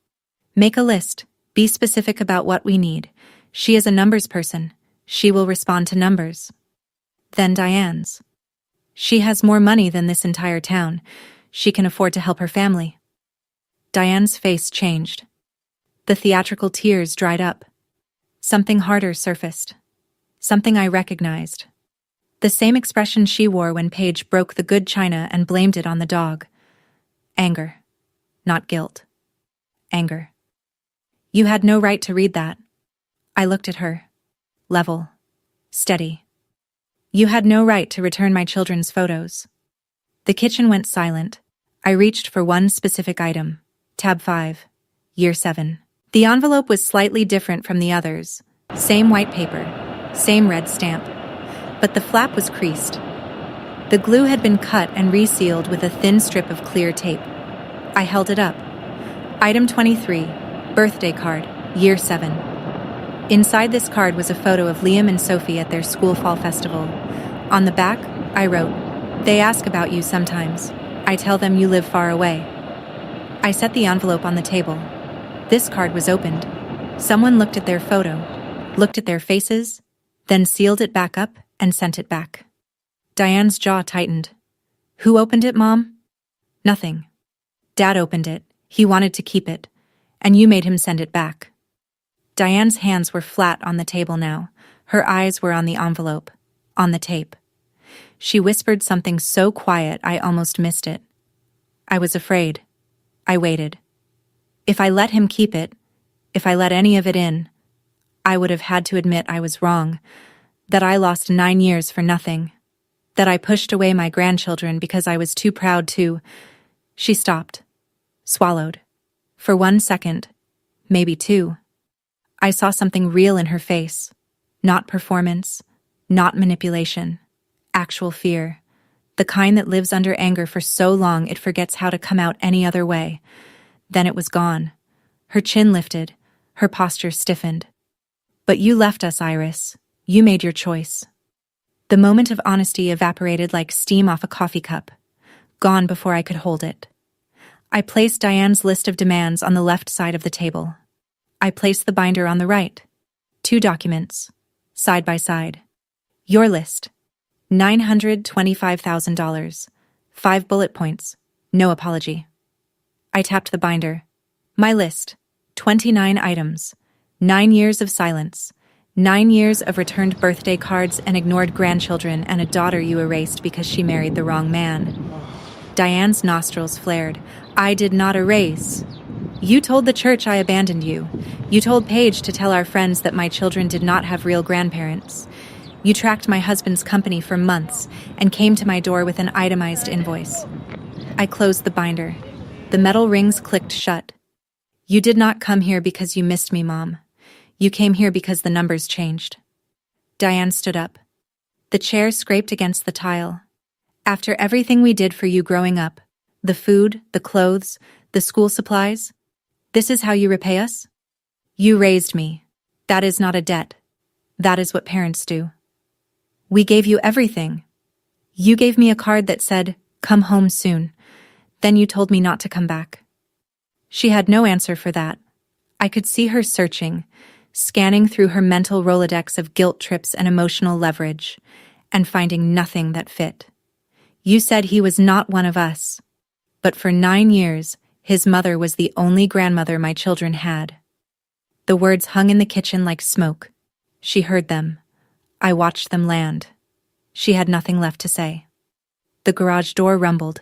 Make a list. Be specific about what we need. She is a numbers person. She will respond to numbers. Then Diane's. She has more money than this entire town. She can afford to help her family. Diane's face changed. The theatrical tears dried up. Something harder surfaced. Something I recognized. The same expression she wore when Paige broke the good china and blamed it on the dog. Anger. Not guilt. Anger. You had no right to read that. I looked at her. Level. Steady. You had no right to return my children's photos. The kitchen went silent. I reached for one specific item. Tab 5. Year 7. The envelope was slightly different from the others. Same white paper. Same red stamp. But the flap was creased. The glue had been cut and resealed with a thin strip of clear tape. I held it up. Item 23. Birthday card. Year 7. Inside this card was a photo of Liam and Sophie at their school fall festival. On the back, I wrote, "They ask about you sometimes. I tell them you live far away." I set the envelope on the table. This card was opened. Someone looked at their photo, looked at their faces, then sealed it back up and sent it back. Diane's jaw tightened. Who opened it, Mom? Nothing. Dad opened it. He wanted to keep it, and you made him send it back. Diane's hands were flat on the table now. Her eyes were on the envelope, on the tape. She whispered something so quiet I almost missed it. I was afraid. I waited. If I let him keep it, if I let any of it in, I would have had to admit I was wrong, that I lost 9 years for nothing, that I pushed away my grandchildren because I was too proud to. She stopped, swallowed. For 1 second, maybe 2. I saw something real in her face. Not performance, not manipulation, actual fear. The kind that lives under anger for so long it forgets how to come out any other way. Then it was gone. Her chin lifted, her posture stiffened. But you left us, Iris. You made your choice. The moment of honesty evaporated like steam off a coffee cup, gone before I could hold it. I placed Diane's list of demands on the left side of the table. I placed the binder on the right. 2 documents, side by side. Your list. $925,000. 5 bullet points. No apology. I tapped the binder. My list. 29 items. 9 years of silence. 9 years of returned birthday cards and ignored grandchildren and a daughter you erased because she married the wrong man. Diane's nostrils flared. I did not erase. You told the church I abandoned you. You told Paige to tell our friends that my children did not have real grandparents. You tracked my husband's company for months and came to my door with an itemized invoice. I closed the binder. The metal rings clicked shut. You did not come here because you missed me, Mom. You came here because the numbers changed. Diane stood up. The chair scraped against the tile. After everything we did for you growing up, the food, the clothes, the school supplies, this is how you repay us? You raised me. That is not a debt. That is what parents do. We gave you everything. You gave me a card that said, "Come home soon." Then you told me not to come back. She had no answer for that. I could see her searching, scanning through her mental Rolodex of guilt trips and emotional leverage, and finding nothing that fit. You said he was not one of us. But for 9 years, his mother was the only grandmother my children had. The words hung in the kitchen like smoke. She heard them. I watched them land. She had nothing left to say. The garage door rumbled.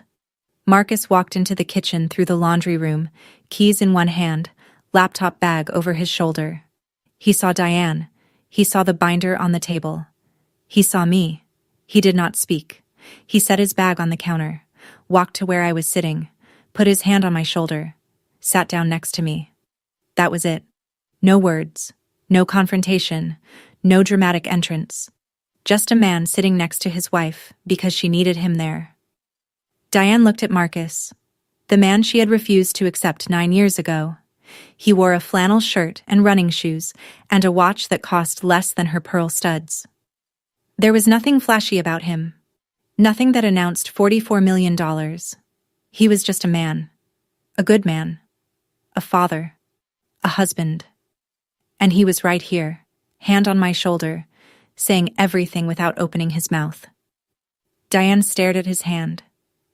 Marcus walked into the kitchen through the laundry room, keys in one hand, laptop bag over his shoulder. He saw Diane. He saw the binder on the table. He saw me. He did not speak. He set his bag on the counter, walked to where I was sitting, put his hand on my shoulder, sat down next to me. That was it. No words, no confrontation, no dramatic entrance. Just a man sitting next to his wife because she needed him there. Diane looked at Marcus, the man she had refused to accept 9 years ago. He wore a flannel shirt and running shoes and a watch that cost less than her pearl studs. There was nothing flashy about him. Nothing that announced $44 million. He was just a man. A good man. A father. A husband. And he was right here, hand on my shoulder, saying everything without opening his mouth. Diane stared at his hand,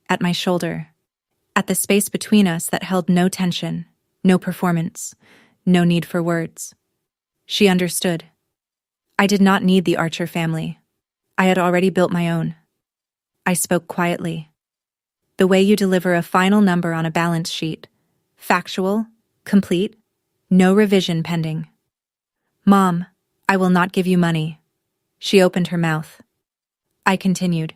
at my shoulder, at the space between us that held no tension, no performance, no need for words. She understood. I did not need the Archer family. I had already built my own. I spoke quietly. The way you deliver a final number on a balance sheet. Factual, complete, no revision pending. Mom, I will not give you money. She opened her mouth. I continued.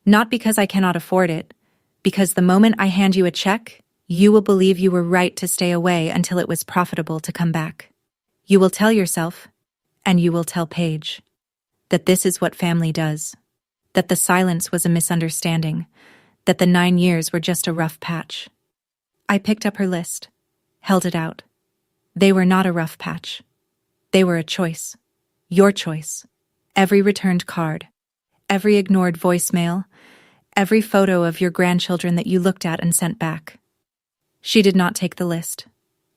Not because I cannot afford it, because the moment I hand you a check, you will believe you were right to stay away until it was profitable to come back. You will tell yourself, and you will tell Paige, that this is what family does, that the silence was a misunderstanding, that the 9 years were just a rough patch. I picked up her list, held it out. They were not a rough patch. They were a choice. Your choice. Every returned card, every ignored voicemail, every photo of your grandchildren that you looked at and sent back. She did not take the list.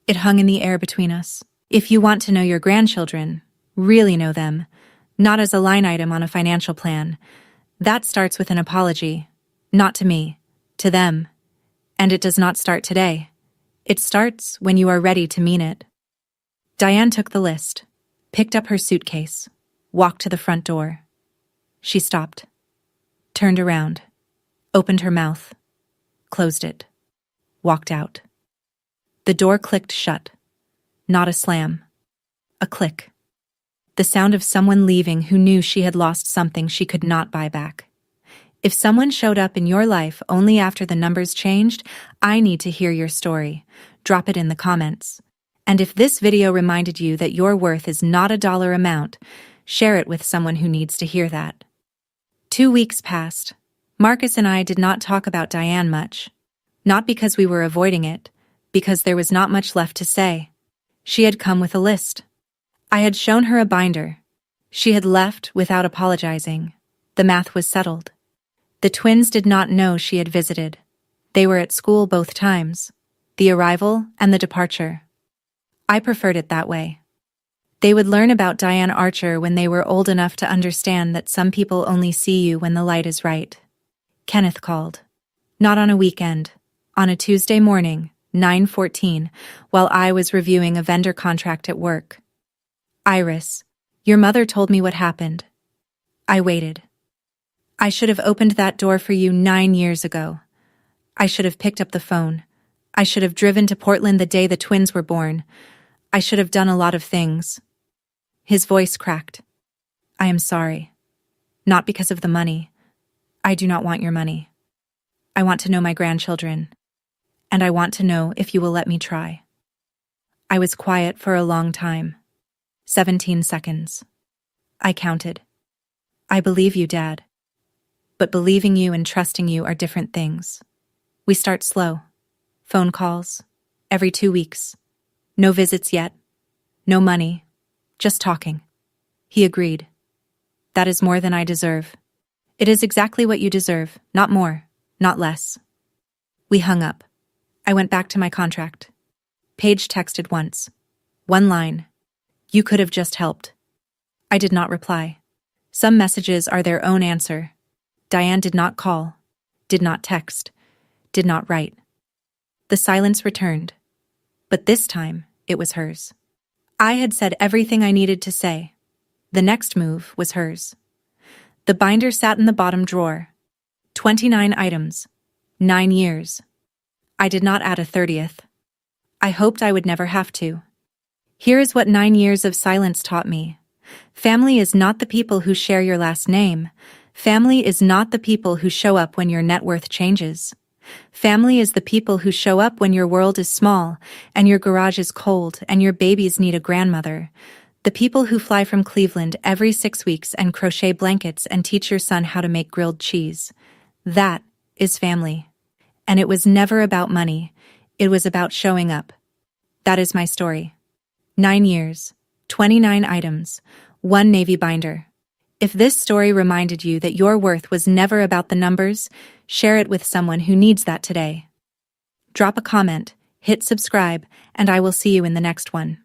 It hung in the air between us. If you want to know your grandchildren, really know them, not as a line item on a financial plan, that starts with an apology, not to me, to them. And it does not start today. It starts when you are ready to mean it. Diane took the list, picked up her suitcase, walked to the front door. She stopped, turned around, opened her mouth, closed it, walked out. The door clicked shut. Not a slam. A click. The sound of someone leaving who knew she had lost something she could not buy back. If someone showed up in your life only after the numbers changed, I need to hear your story. Drop it in the comments. And if this video reminded you that your worth is not a dollar amount, share it with someone who needs to hear that. 2 weeks passed. Marcus and I did not talk about Diane much. Not because we were avoiding it, because there was not much left to say. She had come with a list. I had shown her a binder. She had left without apologizing. The math was settled. The twins did not know she had visited. They were at school both times, the arrival and the departure. I preferred it that way. They would learn about Diane Archer when they were old enough to understand that some people only see you when the light is right. Kenneth called. Not on a weekend. On a Tuesday morning, 9:14, while I was reviewing a vendor contract at work. Iris, your mother told me what happened. I waited. I should have opened that door for you 9 years ago. I should have picked up the phone. I should have driven to Portland the day the twins were born. I should have done a lot of things. His voice cracked. I am sorry. Not because of the money. I do not want your money. I want to know my grandchildren. And I want to know if you will let me try. I was quiet for a long time. 17 seconds. I counted. I believe you, Dad. But believing you and trusting you are different things. We start slow. Phone calls. Every 2 weeks. No visits yet. No money. Just talking. He agreed. That is more than I deserve. It is exactly what you deserve, not more, not less. We hung up. I went back to my contract. Paige texted once. One line. You could have just helped. I did not reply. Some messages are their own answer. Diane did not call, did not text, did not write. The silence returned. But this time, it was hers. I had said everything I needed to say. The next move was hers. The binder sat in the bottom drawer. 29 items. 9 years. I did not add a 30th. I hoped I would never have to. Here is what 9 years of silence taught me. Family is not the people who share your last name. Family is not the people who show up when your net worth changes. Family is the people who show up when your world is small, and your garage is cold, and your babies need a grandmother. The people who fly from Cleveland every 6 weeks and crochet blankets and teach your son how to make grilled cheese. That is family. And it was never about money. It was about showing up. That is my story. 9 years, 29 items, 1 navy binder. If this story reminded you that your worth was never about the numbers, share it with someone who needs that today. Drop a comment, hit subscribe, and I will see you in the next one.